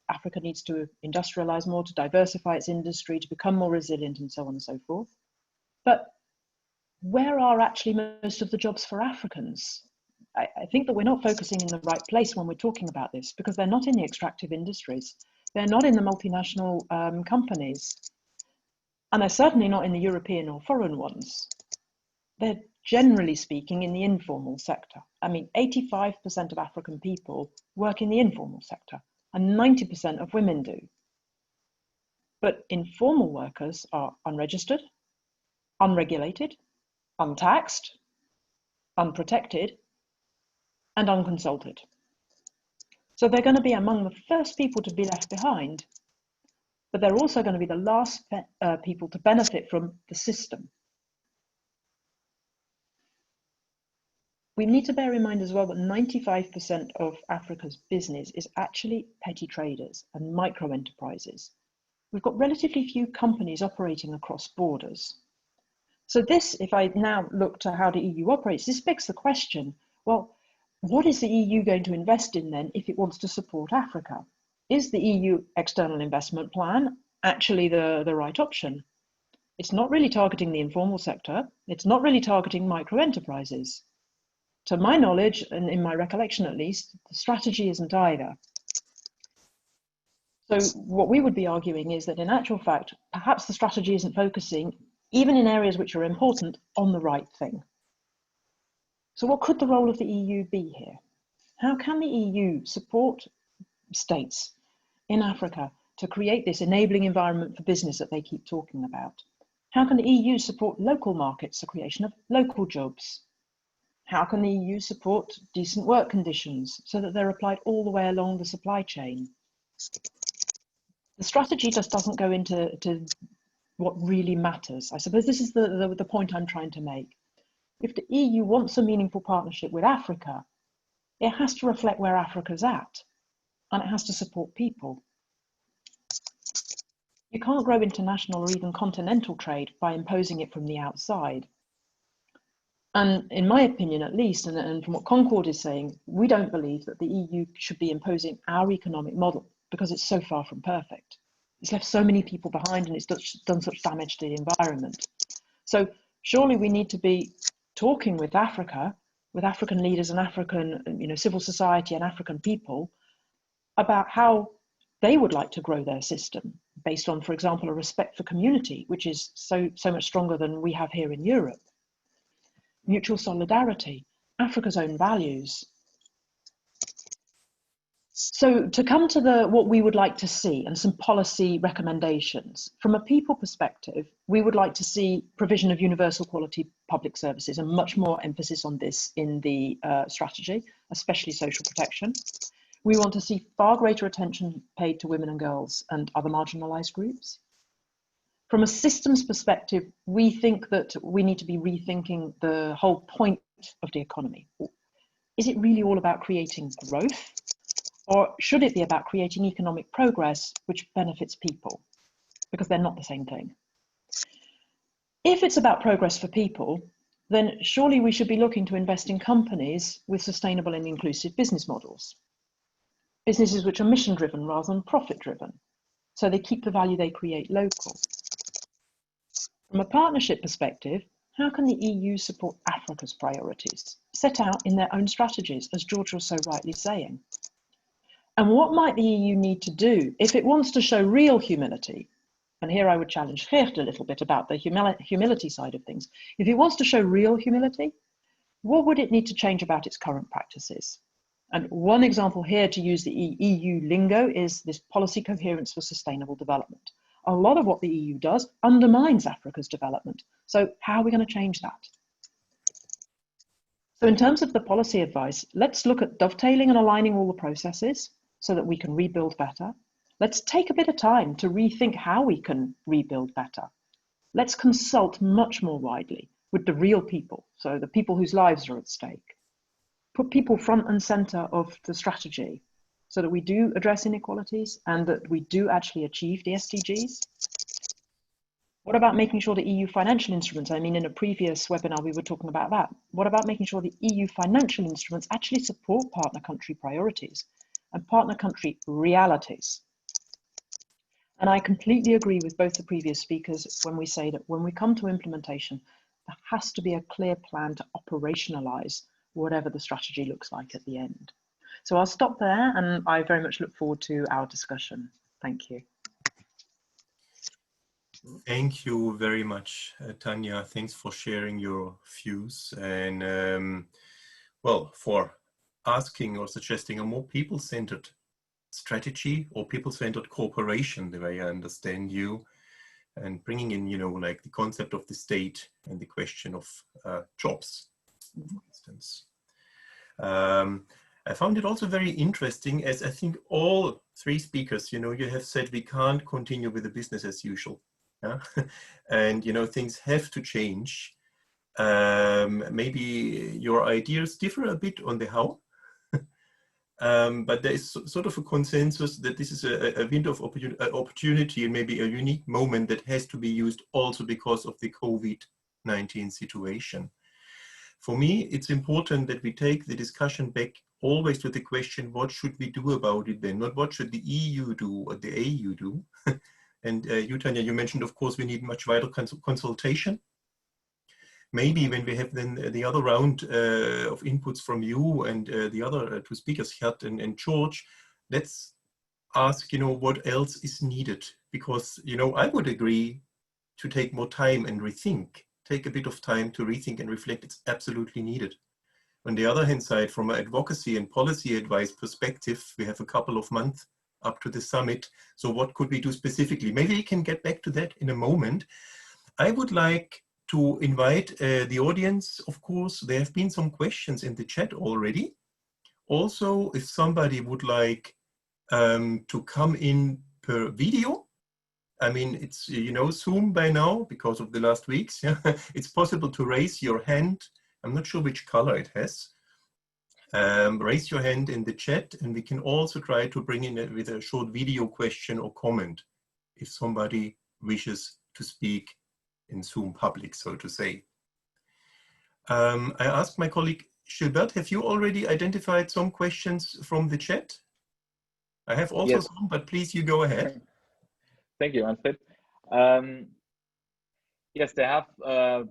Africa needs to industrialize more, to diversify its industry, to become more resilient, and so on and so forth. But where are actually most of the jobs for Africans? I think that we're not focusing in the right place when we're talking about this, because they're not in the extractive industries. They're not in the multinational companies. And they're certainly not in the European or foreign ones. They're generally speaking in the informal sector. I mean, 85% of African people work in the informal sector, and 90% of women do. But informal workers are unregistered, unregulated, untaxed, unprotected, and unconsulted. So they're going to be among the first people to be left behind, but they're also going to be the last people to benefit from the system. We need to bear in mind as well that 95% of Africa's business is actually petty traders and micro enterprises. We've got relatively few companies operating across borders. So this, if I now look to how the EU operates, this begs the question, well, what is the EU going to invest in then if it wants to support Africa? Is the EU external investment plan actually the right option? It's not really targeting the informal sector. It's not really targeting micro enterprises. To my knowledge, and in my recollection at least, the strategy isn't either. So what we would be arguing is that in actual fact, perhaps the strategy isn't focusing, even in areas which are important, on the right thing. So what could the role of the EU be here? How can the EU support states in Africa to create this enabling environment for business that they keep talking about? How can the EU support local markets, the creation of local jobs? How can the EU support decent work conditions so that they're applied all the way along the supply chain? The strategy just doesn't go into what really matters. I suppose this is the point I'm trying to make. If the EU wants a meaningful partnership with Africa, it has to reflect where Africa's at, and it has to support people. You can't grow international or even continental trade by imposing it from the outside. And in my opinion, at least, and from what Concord is saying, we don't believe that the EU should be imposing our economic model because it's so far from perfect. It's left so many people behind and it's done such damage to the environment. So surely we need to be talking with Africa, with African leaders and African, civil society and African people about how they would like to grow their system based on, for example, a respect for community, which is so much stronger than we have here in Europe. Mutual solidarity, Africa's own values. So to come to what we would like to see and some policy recommendations, from a people perspective, we would like to see provision of universal quality public services and much more emphasis on this in the strategy, especially social protection. We want to see far greater attention paid to women and girls and other marginalized groups. From a systems perspective, we think that we need to be rethinking the whole point of the economy. Is it really all about creating growth? Or should it be about creating economic progress which benefits people? Because they're not the same thing. If it's about progress for people, then surely we should be looking to invest in companies with sustainable and inclusive business models. Businesses which are mission-driven rather than profit-driven, so they keep the value they create local. From a partnership perspective, how can the EU support Africa's priorities, set out in their own strategies, as George was so rightly saying? And what might the EU need to do if it wants to show real humility? And here I would challenge Geert a little bit about the humility side of things. If it wants to show real humility, what would it need to change about its current practices? And one example here, to use the EU lingo, is this policy coherence for sustainable development. A lot of what the EU does undermines Africa's development. So how are we going to change that? So in terms of the policy advice, let's look at dovetailing and aligning all the processes so that we can rebuild better. Let's take a bit of time to rethink how we can rebuild better. Let's consult much more widely with the real people, so the people whose lives are at stake. Put people front and center of the strategy so that we do address inequalities and that we do actually achieve the SDGs. What about making sure the EU financial instruments, I mean, in a previous webinar, we were talking about that. What about making sure the EU financial instruments actually support partner country priorities and partner country realities? And I completely agree with both the previous speakers when we say that when we come to implementation, there has to be a clear plan to operationalize whatever the strategy looks like at the end. So I'll stop there, and I very much look forward to our discussion. Thank you. Thank you very much, Tanya. Thanks for sharing your views and, well, for asking or suggesting a more people-centered strategy or people-centered cooperation, the way I understand you, and bringing in, like the concept of the state and the question of jobs, for instance. I found it also very interesting, as I think all three speakers, you have said we can't continue with the business as usual. Yeah? And, things have to change. Maybe your ideas differ a bit on the how, but there is sort of a consensus that this is a window of opportunity and maybe a unique moment that has to be used also because of the COVID-19 situation. For me, it's important that we take the discussion back always to the question, what should we do about it then? Not what should the EU do or the AU do? And you, Tanya, you mentioned, of course, we need much wider consultation. Maybe when we have then the other round of inputs from you and the other two speakers, Gert and George, let's ask, what else is needed? Because, I would agree to take more time and rethink. Take a bit of time to rethink and reflect. It's absolutely needed. On the other hand side, from an advocacy and policy advice perspective, we have a couple of months up to the summit. So what could we do specifically? Maybe we can get back to that in a moment. I would like to invite the audience. Of course, there have been some questions in the chat already. Also, if somebody would like to come in per video, I mean, it's, you know, Zoom by now because of the last weeks. Yeah? It's possible to raise your hand. I'm not sure which color it has. Raise your hand in the chat, and we can also try to bring in with a short video question or comment if somebody wishes to speak in Zoom public, so to say. I asked my colleague Gilbert, have you already identified some questions from the chat? I have also some, but please, you go ahead. Thank you, Manfred. Yes, there have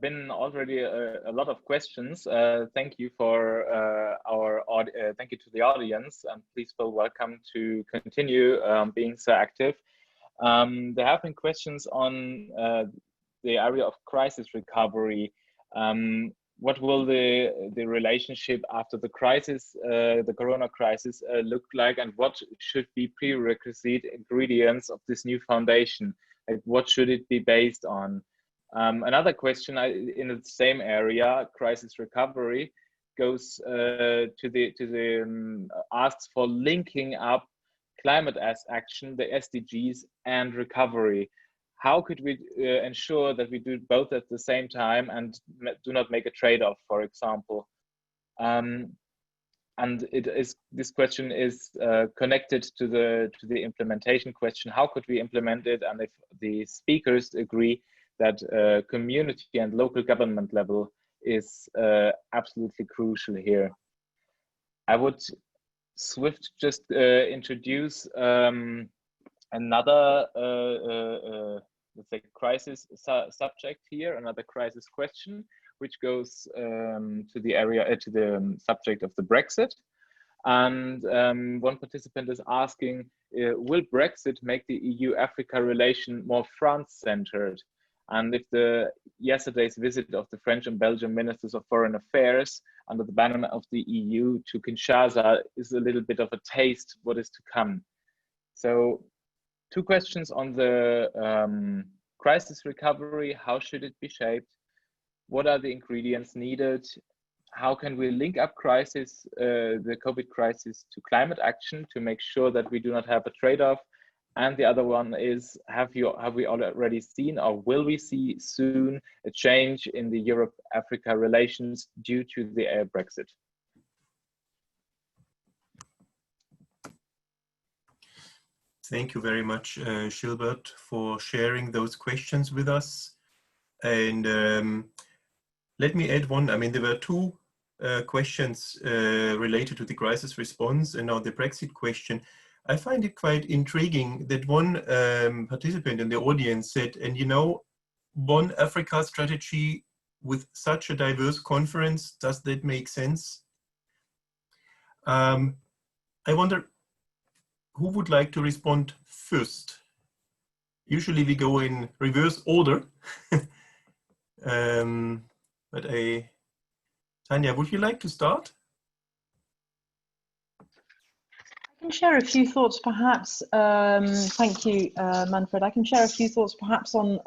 been already a lot of questions. Thank you for thank you to the audience, and please feel welcome to continue being so active. There have been questions on the area of crisis recovery. What will the relationship after the crisis, the Corona crisis, look like, and what should be prerequisite ingredients of this new foundation? Like, what should it be based on? Another question in the same area, crisis recovery, goes to the asks for linking up climate action, the SDGs, and recovery. How could we ensure that we do both at the same time and do not make a trade-off, for example? And this question is connected to the implementation question. How could we implement it? And if the speakers agree that community and local government level is absolutely crucial here. I would just introduce another let's say crisis subject here, another crisis question, which goes to the area to the subject of the Brexit. And one participant is asking, will Brexit make the EU-Africa relation more France-centered? And if yesterday's visit of the French and Belgian ministers of foreign affairs under the banner of the EU to Kinshasa is a little bit of a taste what is to come. So 2 questions on the crisis recovery. How should it be shaped? What are the ingredients needed? How can we link up crisis, the COVID crisis, to climate action to make sure that we do not have a trade-off? And the other one is, have we already seen, or will we see soon, a change in the Europe-Africa relations due to the Brexit? Thank you very much, Gilbert, for sharing those questions with us. And let me add one. I mean, there were 2 questions related to the crisis response and now the Brexit question. I find it quite intriguing that one participant in the audience said, and you know, one Africa strategy with such a diverse conference, does that make sense? I wonder, who would like to respond first? Usually we go in reverse order. But Tanya, would you like to start? I can share a few thoughts perhaps, thank you Manfred, I can share a few thoughts perhaps on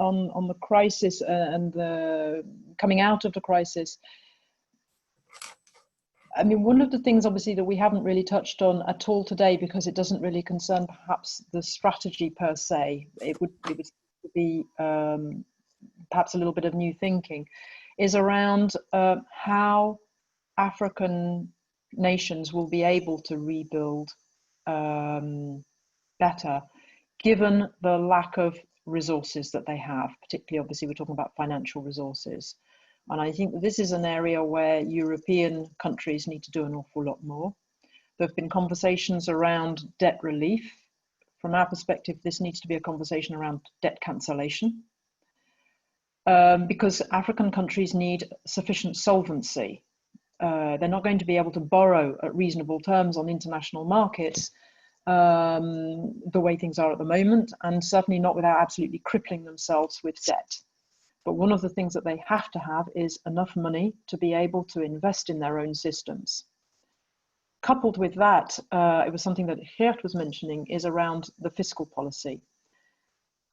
the crisis and the coming out of the crisis. I mean, one of the things obviously that we haven't really touched on at all today, because it doesn't really concern perhaps the strategy per se, it would be perhaps a little bit of new thinking, is around how African nations will be able to rebuild better, given the lack of resources that they have, particularly obviously we're talking about financial resources. And I think this is an area where European countries need to do an awful lot more. There have been conversations around debt relief. From our perspective, this needs to be a conversation around debt cancellation, because African countries need sufficient solvency. They're not going to be able to borrow at reasonable terms on international markets the way things are at the moment, and certainly not without absolutely crippling themselves with debt. But one of the things that they have to have is enough money to be able to invest in their own systems. Coupled with that, it was something that Geert was mentioning, is around the fiscal policy.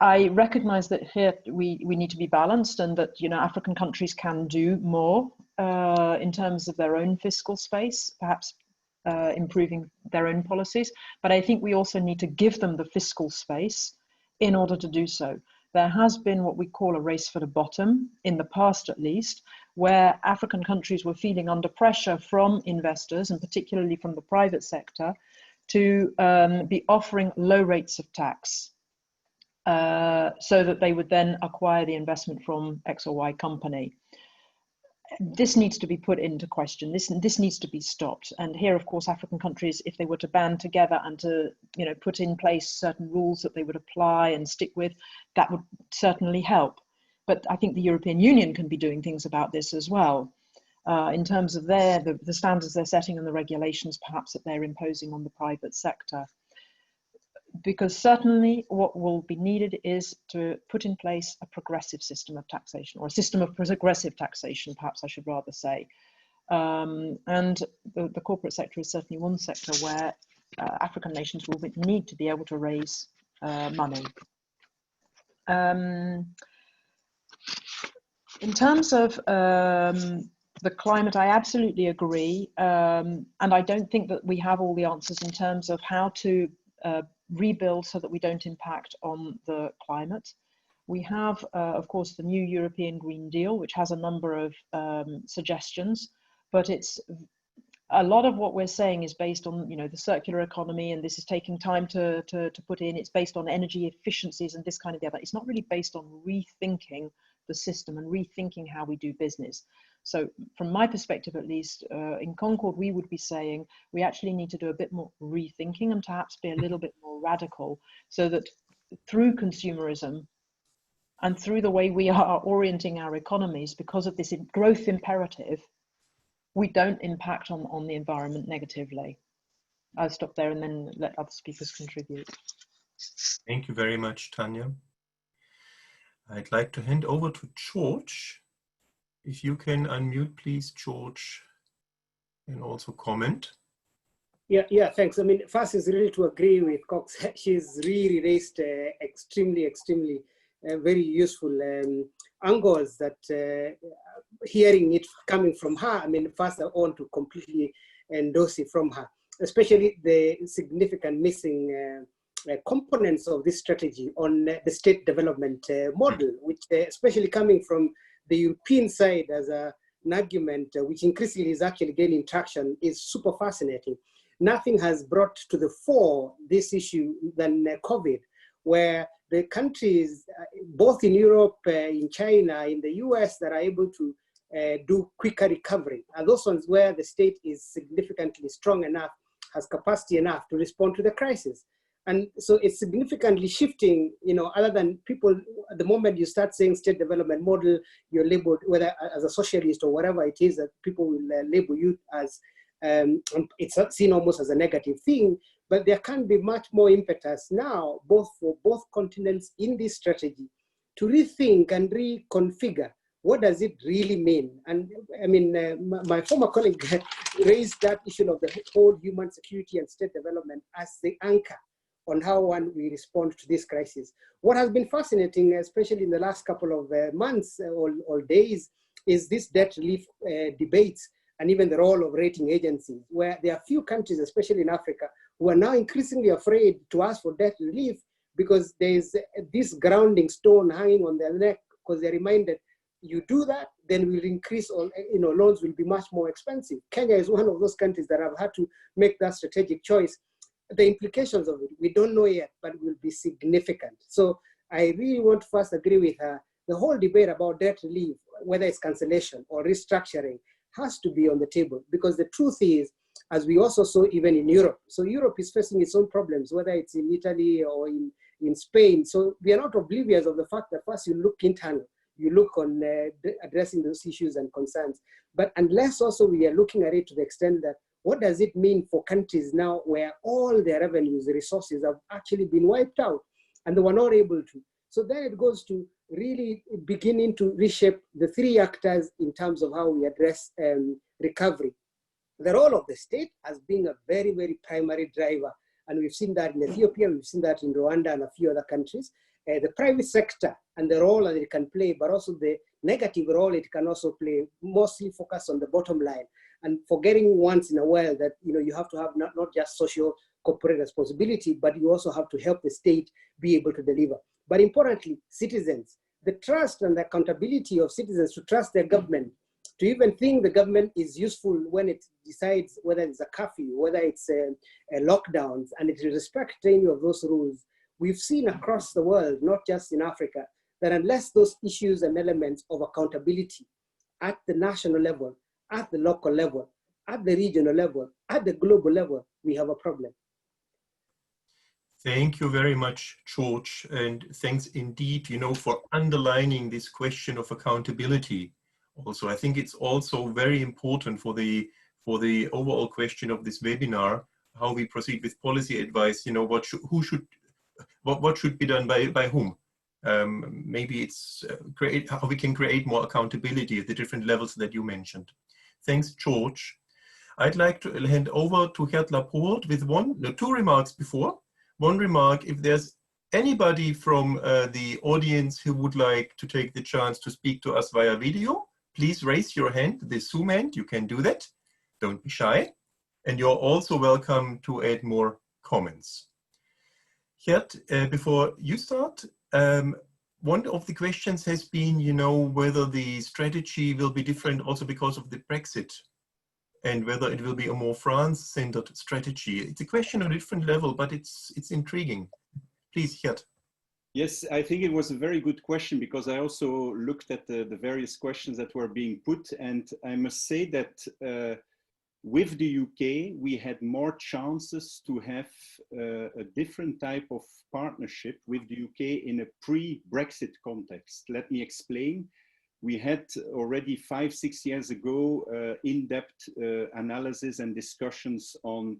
I recognize that here we need to be balanced, and that, you know, African countries can do more in terms of their own fiscal space, perhaps improving their own policies. But I think we also need to give them the fiscal space in order to do so. There has been what we call a race for the bottom, in the past at least, where African countries were feeling under pressure from investors, and particularly from the private sector, to be offering low rates of tax, so that they would then acquire the investment from X or Y company. This needs to be put into question. This needs to be stopped. And here, of course, African countries, if they were to band together and to, you know, put in place certain rules that they would apply and stick with, that would certainly help. But I think the European Union can be doing things about this as well, in terms of the standards they're setting and the regulations perhaps that they're imposing on the private sector. Because certainly what will be needed is to put in place a progressive system of taxation, or a system of progressive taxation, perhaps I should rather say. And the corporate sector is certainly one sector where African nations will need to be able to raise money. In terms of the climate, I absolutely agree. And I don't think that we have all the answers in terms of how to rebuild so that we don't impact on the climate. We have, of course, the new European Green Deal, which has a number of suggestions, but it's a lot of what we're saying is based on, you know, the circular economy, and this is taking time to put in. It's based on energy efficiencies and this kind of the other. It's not really based on rethinking the system and rethinking how we do business. So from my perspective, at least, in Concord, we would be saying we actually need to do a bit more rethinking and perhaps be a little bit more radical, so that through consumerism and through the way we are orienting our economies because of this growth imperative, we don't impact on the environment negatively. I'll stop there and then let other speakers contribute. Thank you very much, Tanya. I'd like to hand over to George. If you can unmute, please, George, and also comment. Yeah, thanks. I mean, first is really to agree with Cox. She's really raised extremely very useful angles that hearing it coming from her, I mean, first I want to completely endorse it from her, especially the significant missing components of this strategy on the state development model, which especially coming from the European side as an argument, which increasingly is actually gaining traction, is super fascinating. Nothing has brought to the fore this issue than COVID, where the countries, both in Europe, in China, in the US, that are able to do quicker recovery, are those ones where the state is significantly strong enough, has capacity enough to respond to the crisis. And so it's significantly shifting, you know, other than people, at the moment you start saying state development model, you're labeled, whether as a socialist or whatever it is, that people will label you as, it's seen almost as a negative thing, but there can be much more impetus now, both for both continents in this strategy, to rethink and reconfigure what does it really mean. And I mean, my former colleague raised that issue of the whole human security and state development as the anchor on how one will respond to this crisis. What has been fascinating, especially in the last couple of months or days, is this debt relief debates, and even the role of rating agencies, where there are few countries, especially in Africa, who are now increasingly afraid to ask for debt relief because there is this grounding stone hanging on their neck, because they're reminded, you do that, then we'll increase, or loans will be much more expensive. Kenya is one of those countries that have had to make that strategic choice. The implications of it, we don't know yet, but will be significant. So I really want to first agree with her. The whole debate about debt relief, whether it's cancellation or restructuring, has to be on the table, because the truth is, as we also saw even in Europe, so Europe is facing its own problems, whether it's in Italy or in Spain. So we are not oblivious of the fact that first you look internal, you look on addressing those issues and concerns. But unless also we are looking at it to the extent that, what does it mean for countries now where all their revenues, resources have actually been wiped out and they were not able to? So then it goes to really beginning to reshape the three actors in terms of how we address recovery. The role of the state as being a very, very primary driver. And we've seen that in Ethiopia, we've seen that in Rwanda and a few other countries. The private sector and the role that it can play, but also the negative role it can also play, mostly focused on the bottom line, and forgetting once in a while that you have to have not just social corporate responsibility, but you also have to help the state be able to deliver. But importantly, citizens, the trust and the accountability of citizens to trust their government, to even think the government is useful when it decides whether it's a curfew, whether it's a lockdowns, and it respects any of those rules. We've seen across the world, not just in Africa, that unless those issues and elements of accountability at the national level, at the local level, at the regional level, at the global level, we have a problem. Thank you very much, George, and thanks indeed, for underlining this question of accountability. Also, I think it's also very important for the overall question of this webinar, how we proceed with policy advice. What should be done by whom? Maybe it's how we can create more accountability at the different levels that you mentioned. Thanks, George. I'd like to hand over to Gert Lapoort with two remarks before. One remark, if there's anybody from the audience who would like to take the chance to speak to us via video, please raise your hand, the Zoom hand, you can do that. Don't be shy. And you're also welcome to add more comments. Gert, before you start, one of the questions has been, whether the strategy will be different also because of the Brexit, and whether it will be a more France-centered strategy. It's a question on a different level, but it's intriguing. Please, Gert. Yes, I think it was a very good question, because I also looked at the various questions that were being put, and I must say that with the UK, we had more chances to have a different type of partnership with the UK in a pre-Brexit context. Let me explain. We had already 5-6 years ago in-depth analysis and discussions on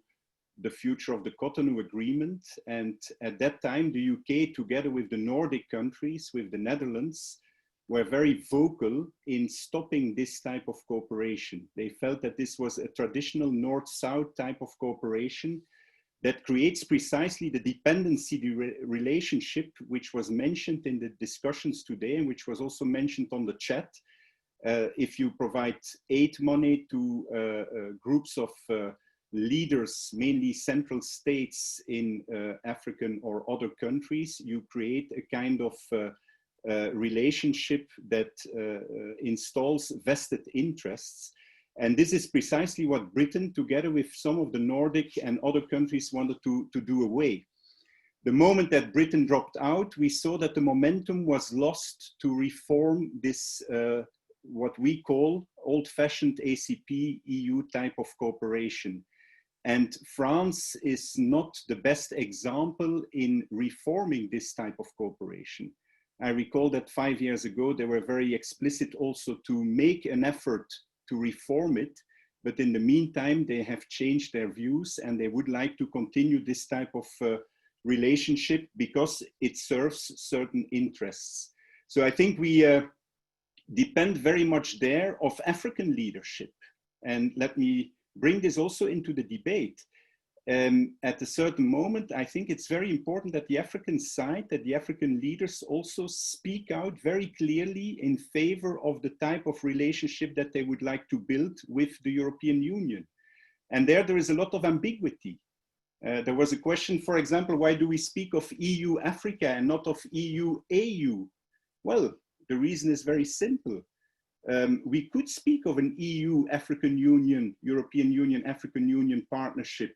the future of the Cotonou Agreement. And at that time, the UK, together with the Nordic countries, with the Netherlands, were very vocal in stopping this type of cooperation. They felt that this was a traditional North-South type of cooperation that creates precisely the dependency relationship, which was mentioned in the discussions today, and which was also mentioned on the chat. If you provide aid money to groups of leaders, mainly central states in African or other countries, you create a kind of relationship that installs vested interests. And this is precisely what Britain, together with some of the Nordic and other countries, wanted to do away. The moment that Britain dropped out, we saw that the momentum was lost to reform this, what we call old-fashioned ACP-EU type of cooperation. And France is not the best example in reforming this type of cooperation. I recall that 5 years ago, they were very explicit also to make an effort to reform it, but in the meantime, they have changed their views, and they would like to continue this type of relationship because it serves certain interests. So I think we depend very much there of African leadership. And let me bring this also into the debate. At a certain moment, I think it's very important that the African side, that the African leaders also speak out very clearly in favor of the type of relationship that they would like to build with the European Union. And there is a lot of ambiguity. There was a question, for example, why do we speak of EU-Africa and not of EU-AU? Well, the reason is very simple. We could speak of an EU-African Union, European Union, African Union partnership,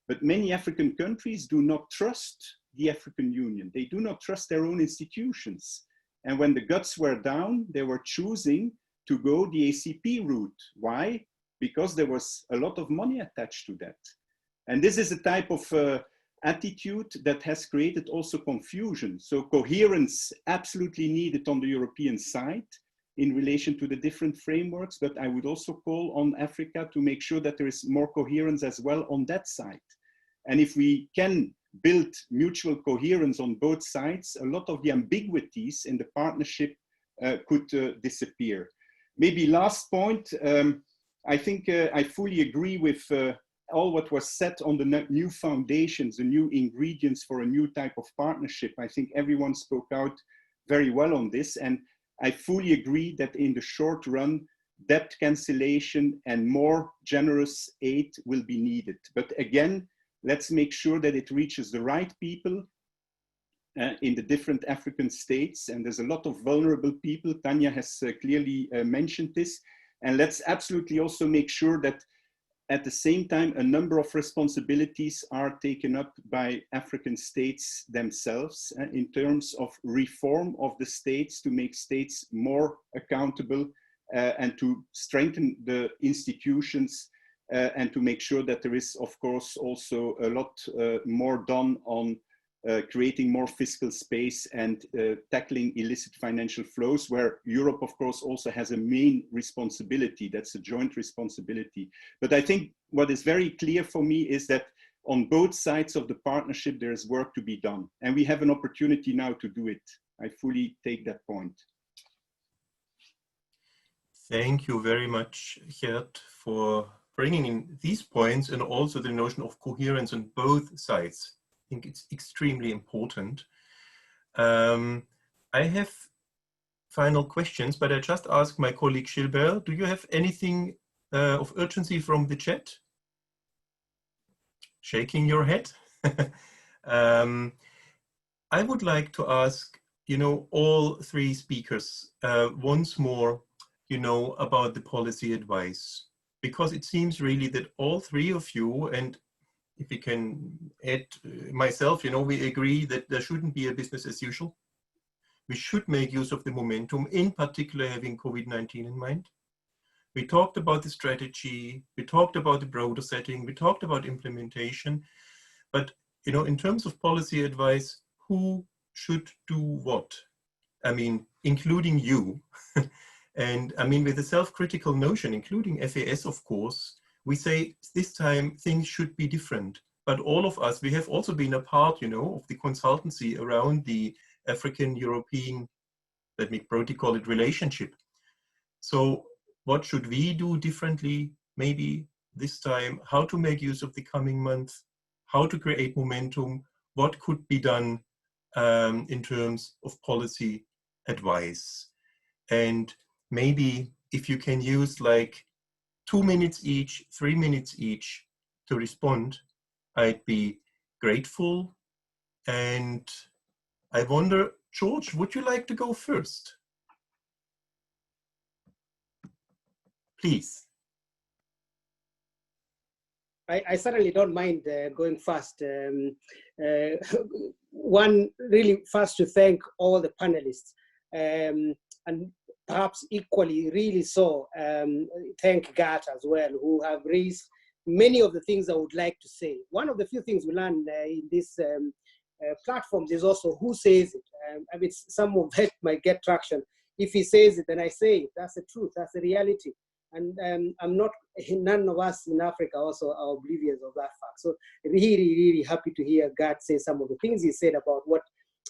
but many African countries do not trust the African Union. They do not trust their own institutions. And when the guts were down, they were choosing to go the ACP route. Why? Because there was a lot of money attached to that. And this is a type of attitude that has created also confusion. So coherence absolutely needed on the European side in relation to the different frameworks, but I would also call on Africa to make sure that there is more coherence as well on that side. And if we can build mutual coherence on both sides, a lot of the ambiguities in the partnership could disappear. Maybe last point, I think I fully agree with all what was said on the new foundations, the new ingredients for a new type of partnership. I think everyone spoke out very well on this. And I fully agree that in the short run, debt cancellation and more generous aid will be needed. But again, let's make sure that it reaches the right people in the different African states. And there's a lot of vulnerable people. Tanya has clearly mentioned this. And let's absolutely also make sure that at the same time, a number of responsibilities are taken up by African states themselves in terms of reform of the states to make states more accountable and to strengthen the institutions and to make sure that there is, of course, also a lot more done on creating more fiscal space and tackling illicit financial flows, where Europe, of course, also has a main responsibility. That's a joint responsibility. But I think what is very clear for me is that on both sides of the partnership, there is work to be done. And we have an opportunity now to do it. I fully take that point. Thank you very much, Gert, for bringing in these points and also the notion of coherence on both sides. I think it's extremely important. I have final questions, but I just ask my colleague Gilbert, do you have anything of urgency from the chat? Shaking your head. I would like to ask, all three speakers once more, about the policy advice, because it seems really that all three of you, and if we can add myself, we agree that there shouldn't be a business as usual. We should make use of the momentum, in particular having COVID-19 in mind. We talked about the strategy, we talked about the broader setting, we talked about implementation, but in terms of policy advice, who should do what? I mean, including you. And I mean, with a self-critical notion, including FAS, of course, we say this time things should be different. But all of us, we have also been a part, of the consultancy around the African-European, let me broadly call it, relationship. So what should we do differently, maybe this time? How to make use of the coming months? How to create momentum? What could be done in terms of policy advice? And maybe if you can use like 2 minutes each, 3 minutes each to respond, I'd be grateful. And I wonder, George, would you like to go first? Please. I certainly don't mind going fast. One, really first to thank all the panelists, and perhaps equally really so thank Gert as well, who have raised many of the things I would like to say. One of the few things we learned in this platforms is also who says it. I mean, some of that might get traction. If he says it, then I say it. That's the truth. That's the reality. And none of us in Africa also are oblivious of that fact. So really, really happy to hear Gert say some of the things he said about what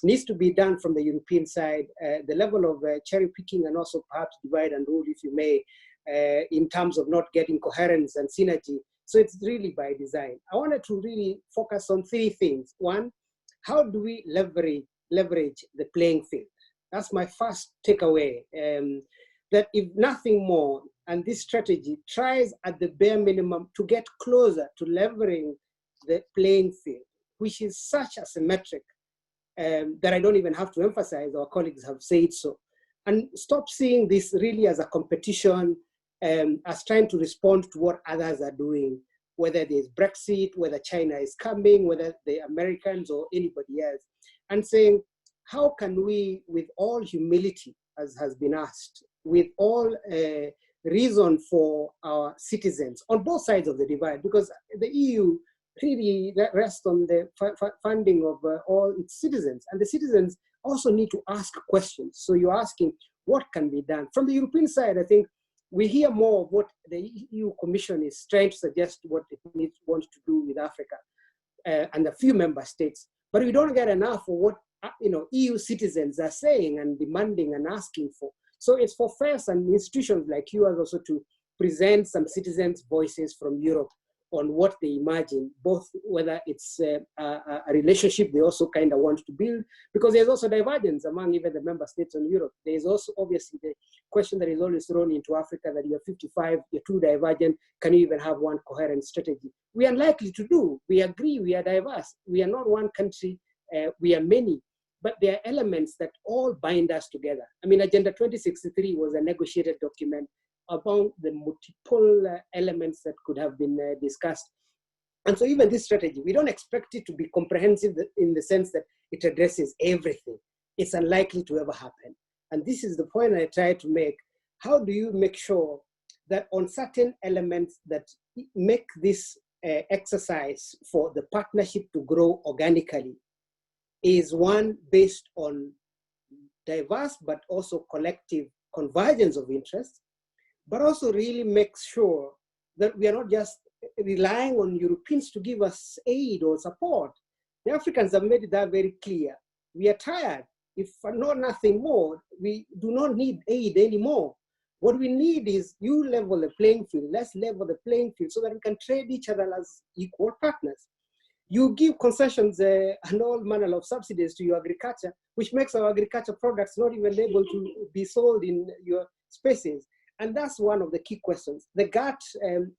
needs to be done from the European side, the level of cherry picking and also perhaps divide and rule, if you may, in terms of not getting coherence and synergy. So it's really by design. I wanted to really focus on three things. One, how do we leverage the playing field? That's my first takeaway. That if nothing more, and this strategy tries at the bare minimum to get closer to leveraging the playing field, which is such asymmetric that I don't even have to emphasize, our colleagues have said so. And stop seeing this really as a competition, as trying to respond to what others are doing, whether there's Brexit, whether China is coming, whether the Americans or anybody else, and saying, how can we, with all humility, as has been asked, with all reason for our citizens on both sides of the divide, because the EU really rests on the funding of all its citizens, and the citizens also need to ask questions. So you're asking, what can be done? From the European side, I think we hear more of what the EU Commission is trying to suggest what it wants to do with Africa and a few member states, but we don't get enough of what EU citizens are saying and demanding and asking for. So it's for FAS and institutions like yours also to present some citizens' voices from Europe on what they imagine, both whether it's a relationship they also kind of want to build, because there's also divergence among even the member states in Europe. There's also obviously the question that is always thrown into Africa that you're 55, you're too divergent, can you even have one coherent strategy? We are unlikely to do. We agree we are diverse. We are not one country, we are many, but there are elements that all bind us together. I mean, Agenda 2063 was a negotiated document about the multiple elements that could have been discussed. And so even this strategy, we don't expect it to be comprehensive in the sense that it addresses everything. It's unlikely to ever happen. And this is the point I try to make. How do you make sure that on certain elements that make this exercise for the partnership to grow organically is one based on diverse but also collective convergence of interests, but also really makes sure that we are not just relying on Europeans to give us aid or support. The Africans have made that very clear. We are tired. If not nothing more, we do not need aid anymore. What we need is you level the playing field, let's level the playing field so that we can trade each other as equal partners. You give concessions and all manner of subsidies to your agriculture, which makes our agriculture products not even able to be sold in your spaces. And that's one of the key questions. The gut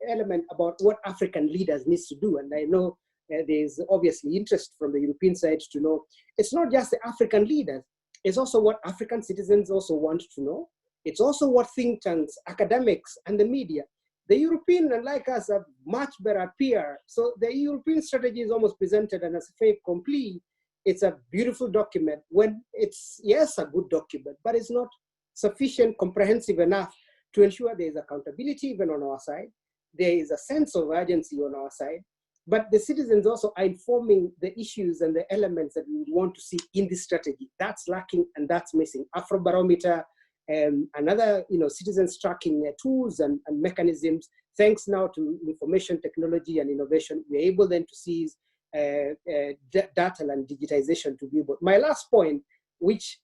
element about what African leaders need to do, and I know there's obviously interest from the European side to know, it's not just the African leaders, it's also what African citizens also want to know. It's also what think tanks, academics, and the media. The European, unlike us, are much better PR. So the European strategy is almost presented as a fait accompli. It's a beautiful document when it's, yes, a good document, but it's not sufficient, comprehensive enough to ensure there is accountability even on our side. There is a sense of urgency on our side, but the citizens also are informing the issues and the elements that we would want to see in this strategy. That's lacking and that's missing. Afrobarometer, and other citizens tracking tools and mechanisms. Thanks now to information technology and innovation, we're able then to seize data and digitization to be able. My last point, which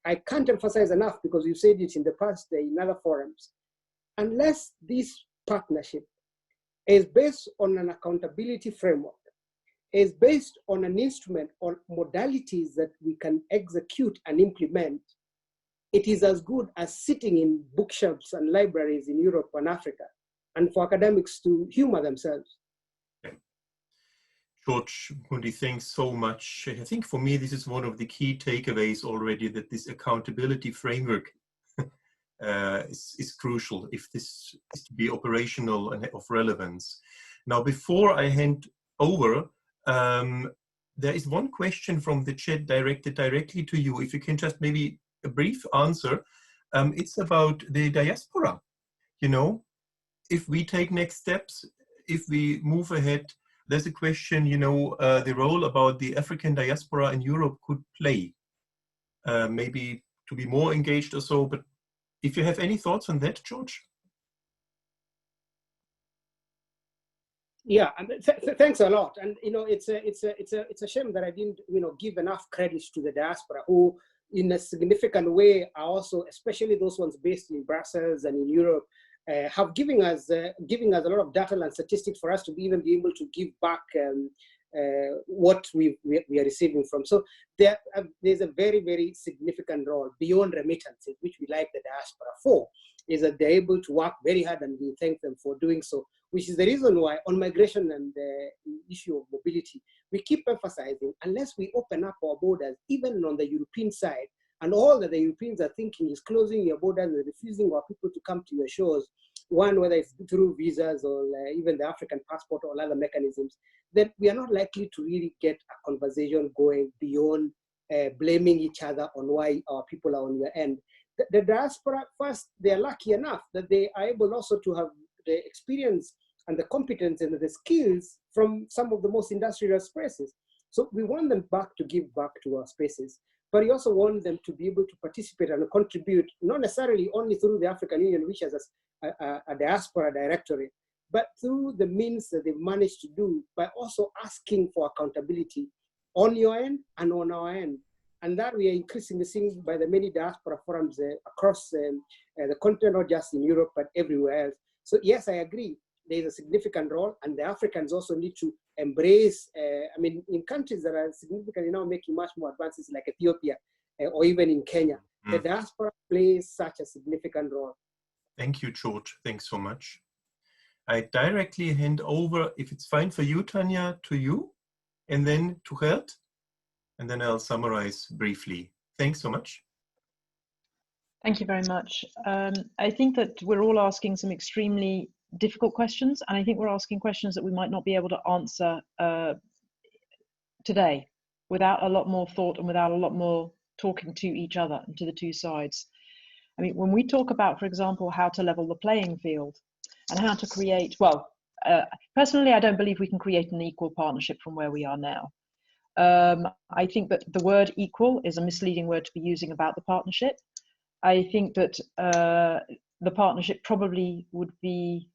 I can't emphasize enough because you've said it in the past in other forums, unless this partnership is based on an accountability framework, is based on an instrument or modalities that we can execute and implement, it is as good as sitting in bookshelves and libraries in Europe and Africa, and for academics to humor themselves. George Mundi, thanks so much. I think for me, this is one of the key takeaways already, that this accountability framework is crucial if this is to be operational and of relevance. Now, before I hand over, there is one question from the chat directed directly to you. If you can just maybe a brief answer. It's about the diaspora. If we take next steps, if we move ahead, there's a question, the role about the African diaspora in Europe could play, maybe to be more engaged or so. But if you have any thoughts on that, George? Yeah, thanks a lot. And it's a shame that I didn't give enough credit to the diaspora, who in a significant way are also, especially those ones based in Brussels and in Europe, have given us a lot of data and statistics for us to even be able to give back what we are receiving from. So there's a very, very significant role beyond remittances, which we like the diaspora for, is that they're able to work very hard, and we thank them for doing so, which is the reason why on migration and the issue of mobility, we keep emphasizing, unless we open up our borders, even on the European side, and all that the Europeans are thinking is closing your borders and refusing our people to come to your shores, one, whether it's through visas or even the African passport or other mechanisms, then we are not likely to really get a conversation going beyond blaming each other on why our people are on your end. The diaspora, first, they're lucky enough that they are able also to have the experience and the competence and the skills from some of the most industrial spaces. So we want them back to give back to our spaces, but we also want them to be able to participate and contribute, not necessarily only through the African Union, which has a diaspora directorate, but through the means that they've managed to do by also asking for accountability on your end and on our end. And that we are increasingly seeing by the many diaspora forums across the continent, not just in Europe, but everywhere else. So yes, I agree. there's a significant role, and the Africans also need to embrace, I mean, in countries that are significantly now making much more advances like Ethiopia or even in Kenya, the diaspora plays such a significant role. Thank you, George. Thanks so much. I directly hand over, if it's fine for you, Tanya, to you, and then to Gert, and then I'll summarize briefly. Thanks so much. Thank you very much. I think that we're all asking some extremely difficult questions, and I think we're asking questions that we might not be able to answer today without a lot more thought and without a lot more talking to each other and to the two sides. I mean, when we talk about, for example, how to level the playing field and how to create, well, personally, I don't believe we can create an equal partnership from where we are now. I think that the word equal is a misleading word to be using about the partnership. I think that the partnership probably would be,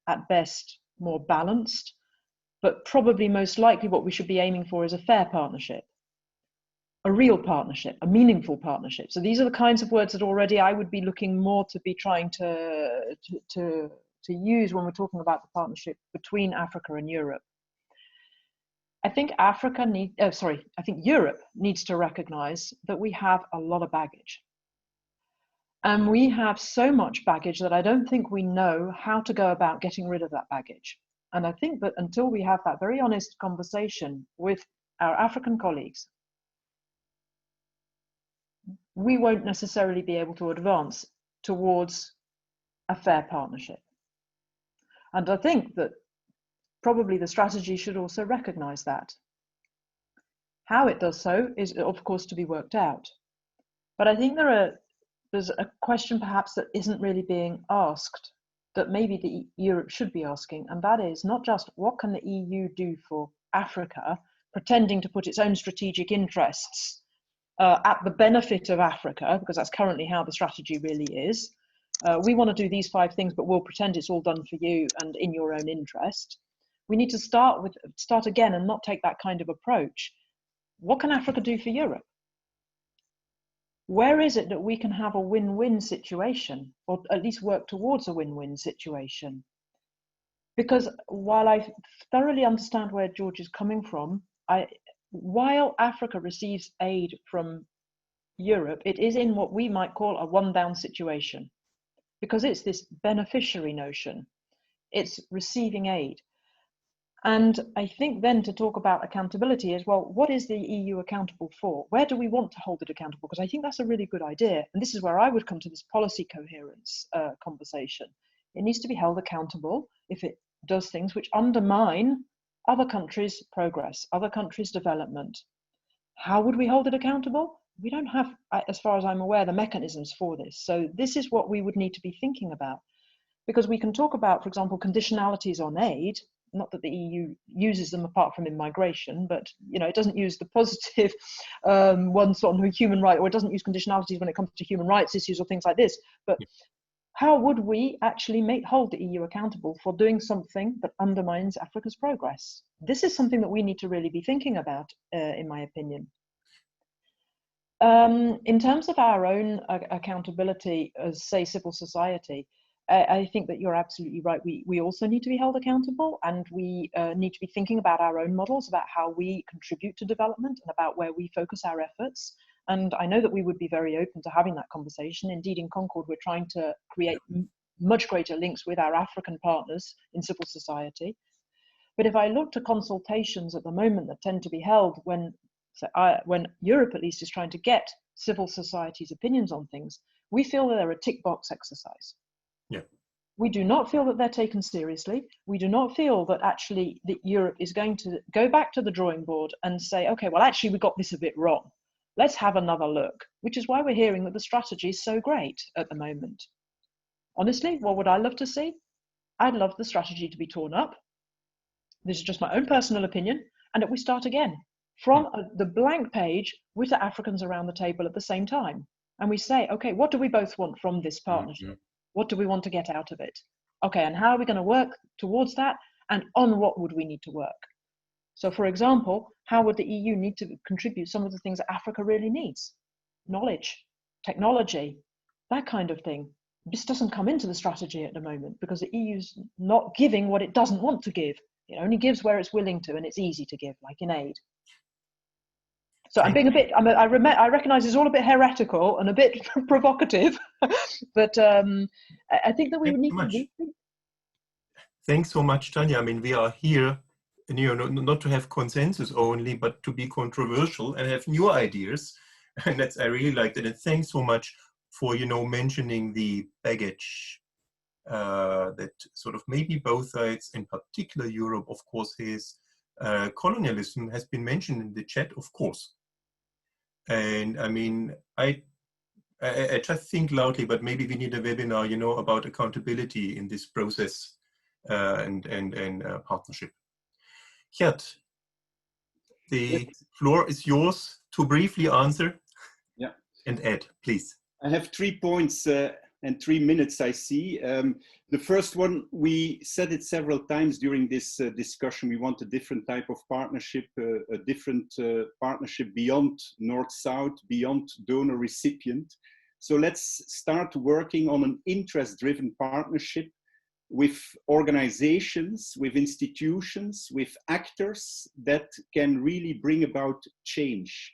at best, more balanced, but probably most likely what we should be aiming for is a fair partnership, a real partnership, a meaningful partnership. So these are the kinds of words that already I would be looking more to be trying to use when we're talking about the partnership between Africa and Europe. I think Europe needs to recognize that we have a lot of baggage. And we have so much baggage that I don't think we know how to go about getting rid of that baggage. And I think that until we have that very honest conversation with our African colleagues, we won't necessarily be able to advance towards a fair partnership. And I think that probably the strategy should also recognize that. How it does so is, of course, to be worked out. But I think there's a question perhaps that isn't really being asked, that maybe Europe should be asking, and that is not just what can the EU do for Africa, pretending to put its own strategic interests at the benefit of Africa, because that's currently how the strategy really is. We want to do these 5 things, but we'll pretend it's all done for you and in your own interest. We need to start again and not take that kind of approach. What can Africa do for Europe? Where is it that we can have a win-win situation, or at least work towards a win-win situation? Because while I thoroughly understand where George is coming from, while Africa receives aid from Europe, it is in what we might call a one-down situation, because it's this beneficiary notion. It's receiving aid. And I think then to talk about accountability is, well, what is the EU accountable for? Where do we want to hold it accountable? Because I think that's a really good idea. And this is where I would come to this policy coherence conversation. It needs to be held accountable if it does things which undermine other countries' progress, other countries' development. How would we hold it accountable? We don't have, as far as I'm aware, the mechanisms for this. So this is what we would need to be thinking about. Because we can talk about, for example, conditionalities on aid. Not that the EU uses them apart from in migration, but it doesn't use the positive ones on human rights, or it doesn't use conditionalities when it comes to human rights issues or things like this. But how would we actually hold the EU accountable for doing something that undermines Africa's progress? This is something that we need to really be thinking about, in my opinion. In terms of our own accountability as, say, civil society, I think that you're absolutely right. We also need to be held accountable, and we need to be thinking about our own models, about how we contribute to development and about where we focus our efforts. And I know that we would be very open to having that conversation. Indeed, in Concord, we're trying to create much greater links with our African partners in civil society. But if I look to consultations at the moment that tend to be held when Europe at least is trying to get civil society's opinions on things, we feel that they're a tick box exercise. Yeah. We do not feel that they're taken seriously. We do not feel that actually that Europe is going to go back to the drawing board and say, okay, well, actually, we got this a bit wrong. Let's have another look, which is why we're hearing that the strategy is so great at the moment. Honestly, what would I love to see? I'd love the strategy to be torn up. This is just my own personal opinion, and that we start again from the blank page with the Africans around the table at the same time. And we say, okay, what do we both want from this partnership? What do we want to get out of it? Okay, and how are we going to work towards that? And on what would we need to work? So, for example, how would the EU need to contribute some of the things that Africa really needs? Knowledge, technology, that kind of thing. this doesn't come into the strategy at the moment because the EU's not giving what it doesn't want to give. It only gives where it's willing to, and it's easy to give, like in aid. So I'm being a bit, I recognize it's all a bit heretical and a bit provocative, but I think that we would need to rethink. Thanks so much, Tanya. I mean, we are here, and, you know, not to have consensus only, but to be controversial and have new ideas. And that's, I really like that. And thanks so much for, you know, mentioning the baggage that sort of maybe both sides, in particular Europe, of course, has colonialism has been mentioned in the chat, of course. And I mean, I just think loudly, but maybe we need a webinar, you know, about accountability in this process and partnership. Gert, the floor is yours to briefly answer and add, please. I have 3 points and 3 minutes, I see. The first one, we said it several times during this discussion, we want a different type of partnership, a different partnership beyond North-South, beyond donor-recipient. So let's start working on an interest-driven partnership with organizations, with institutions, with actors that can really bring about change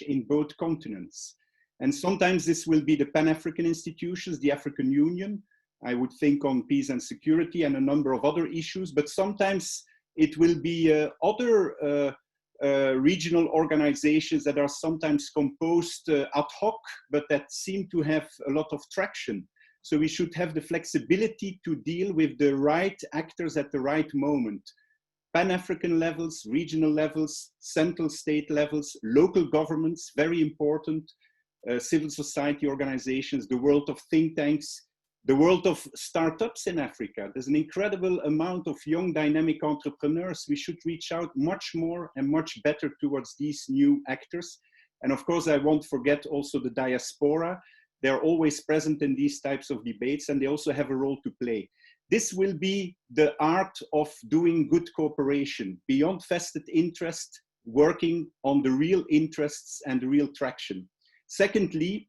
in both continents. And sometimes this will be the Pan-African institutions, the African Union. I would think on peace and security and a number of other issues, but sometimes it will be other regional organizations that are sometimes composed ad hoc, but that seem to have a lot of traction. So we should have the flexibility to deal with the right actors at the right moment. Pan-African levels, regional levels, central state levels, local governments, very important. Civil society organizations, the world of think tanks, the world of startups in Africa. There's an incredible amount of young dynamic entrepreneurs. We should reach out much more and much better towards these new actors. And of course, I won't forget also the diaspora. They're always present in these types of debates and they also have a role to play. This will be the art of doing good cooperation, beyond vested interest, working on the real interests and the real traction. Secondly,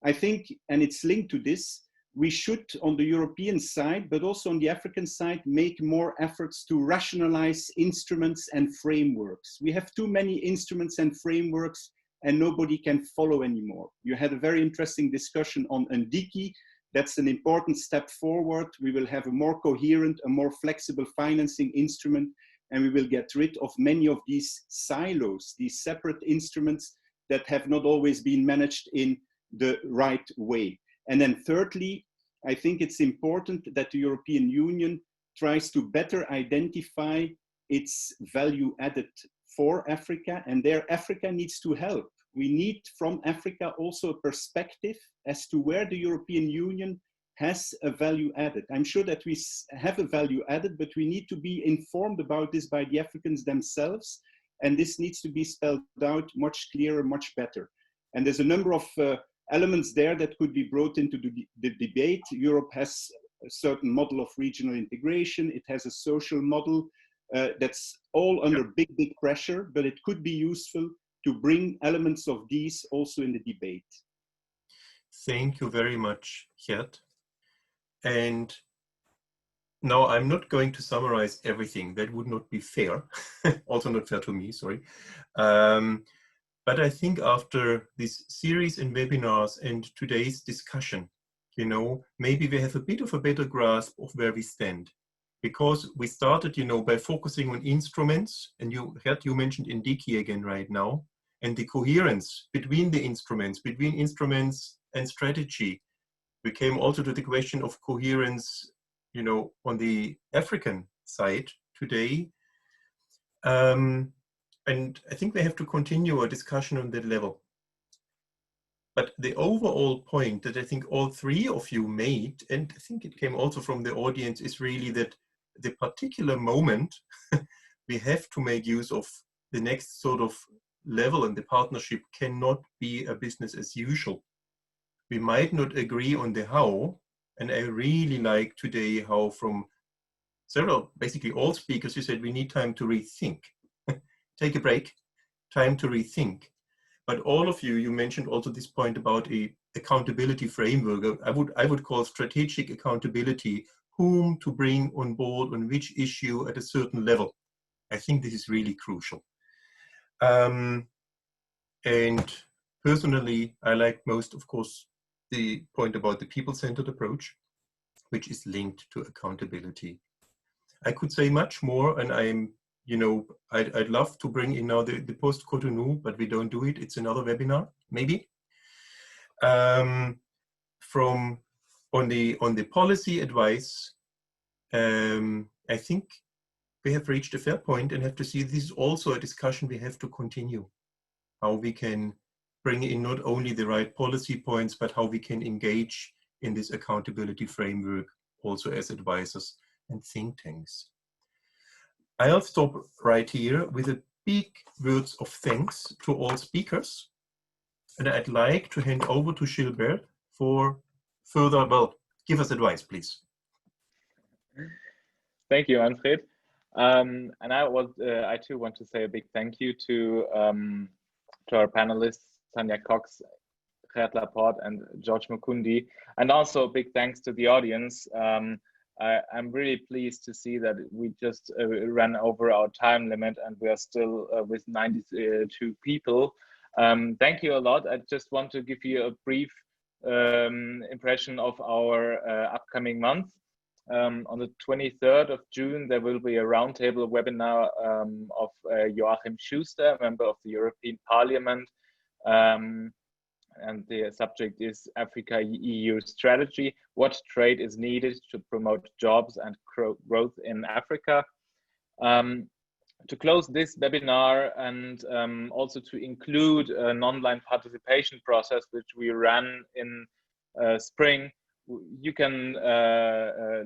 I think, and it's linked to this, we should on the European side, but also on the African side, make more efforts to rationalize instruments and frameworks. We have too many instruments and frameworks and nobody can follow anymore. You had a very interesting discussion on Ndiki. That's an important step forward. We will have a more coherent, a more flexible financing instrument, and we will get rid of many of these silos, these separate instruments that have not always been managed in the right way. And then thirdly, I think it's important that the European Union tries to better identify its value added for Africa, and there Africa needs to help. We need from Africa also a perspective as to where the European Union has a value added. I'm sure that we have a value added, but we need to be informed about this by the Africans themselves. And this needs to be spelled out much clearer, much better. And there's a number of elements there that could be brought into the debate. Europe has a certain model of regional integration. It has a social model that's all under big, big pressure, but it could be useful to bring elements of these also in the debate. Thank you very much, Gert. And now I'm not going to summarize everything. That would not be fair. Also not fair to me, sorry. But I think after this series and webinars and today's discussion, you know, maybe we have a bit of a better grasp of where we stand. Because we started, you know, by focusing on instruments, and you mentioned Ndiki again right now, and the coherence between the instruments and strategy. We came also to the question of coherence, you know, on the African side today. And I think we have to continue our discussion on that level. But the overall point that I think all three of you made, and I think it came also from the audience, is really that the particular moment we have to make use of the next sort of level, and the partnership cannot be a business as usual. We might not agree on the how, and I really like today how from several, basically all speakers, you said we need time to rethink. Take a break, time to rethink. But all of you, you mentioned also this point about a accountability framework. I would call strategic accountability, whom to bring on board on which issue at a certain level. I think this is really crucial. And personally, I like most, of course, the point about the people-centered approach, which is linked to accountability. I could say much more, and I'd love to bring in now the post-Cotonou, but we don't do it. It's another webinar, maybe. On the policy advice, I think we have reached a fair point and have to see this is also a discussion we have to continue. How we can bring in not only the right policy points, but how we can engage in this accountability framework also as advisors and think tanks. I'll stop right here with a big words of thanks to all speakers. And I'd like to hand over to Gilbert for further, well, give us advice, please. Thank you, Manfred. And I too want to say a big thank you to our panelists, Tanya Cox, Gert Laporte, and George Mukundi, and also a big thanks to the audience. I'm really pleased to see that we just ran over our time limit and we are still with 92 people. Thank you a lot. I just want to give you a brief impression of our upcoming month. On the 23rd of June, there will be a roundtable webinar of Joachim Schuster, member of the European Parliament. And the subject is Africa-EU strategy, what trade is needed to promote jobs and growth in Africa. To close this webinar and also to include an online participation process, which we ran in spring, you can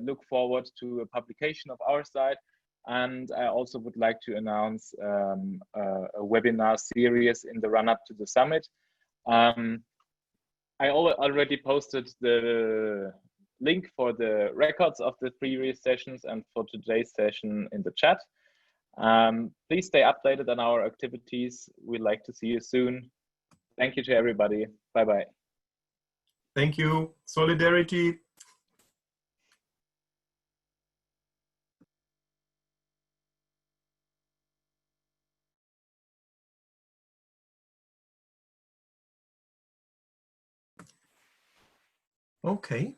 look forward to a publication of our site. And I also would like to announce a webinar series in the run-up to the summit. I already posted the link for the records of the previous sessions and for today's session in the chat. Please stay updated on our activities. We'd like to see you soon. Thank you to everybody. Bye-bye. Thank you. Solidarity. Okay.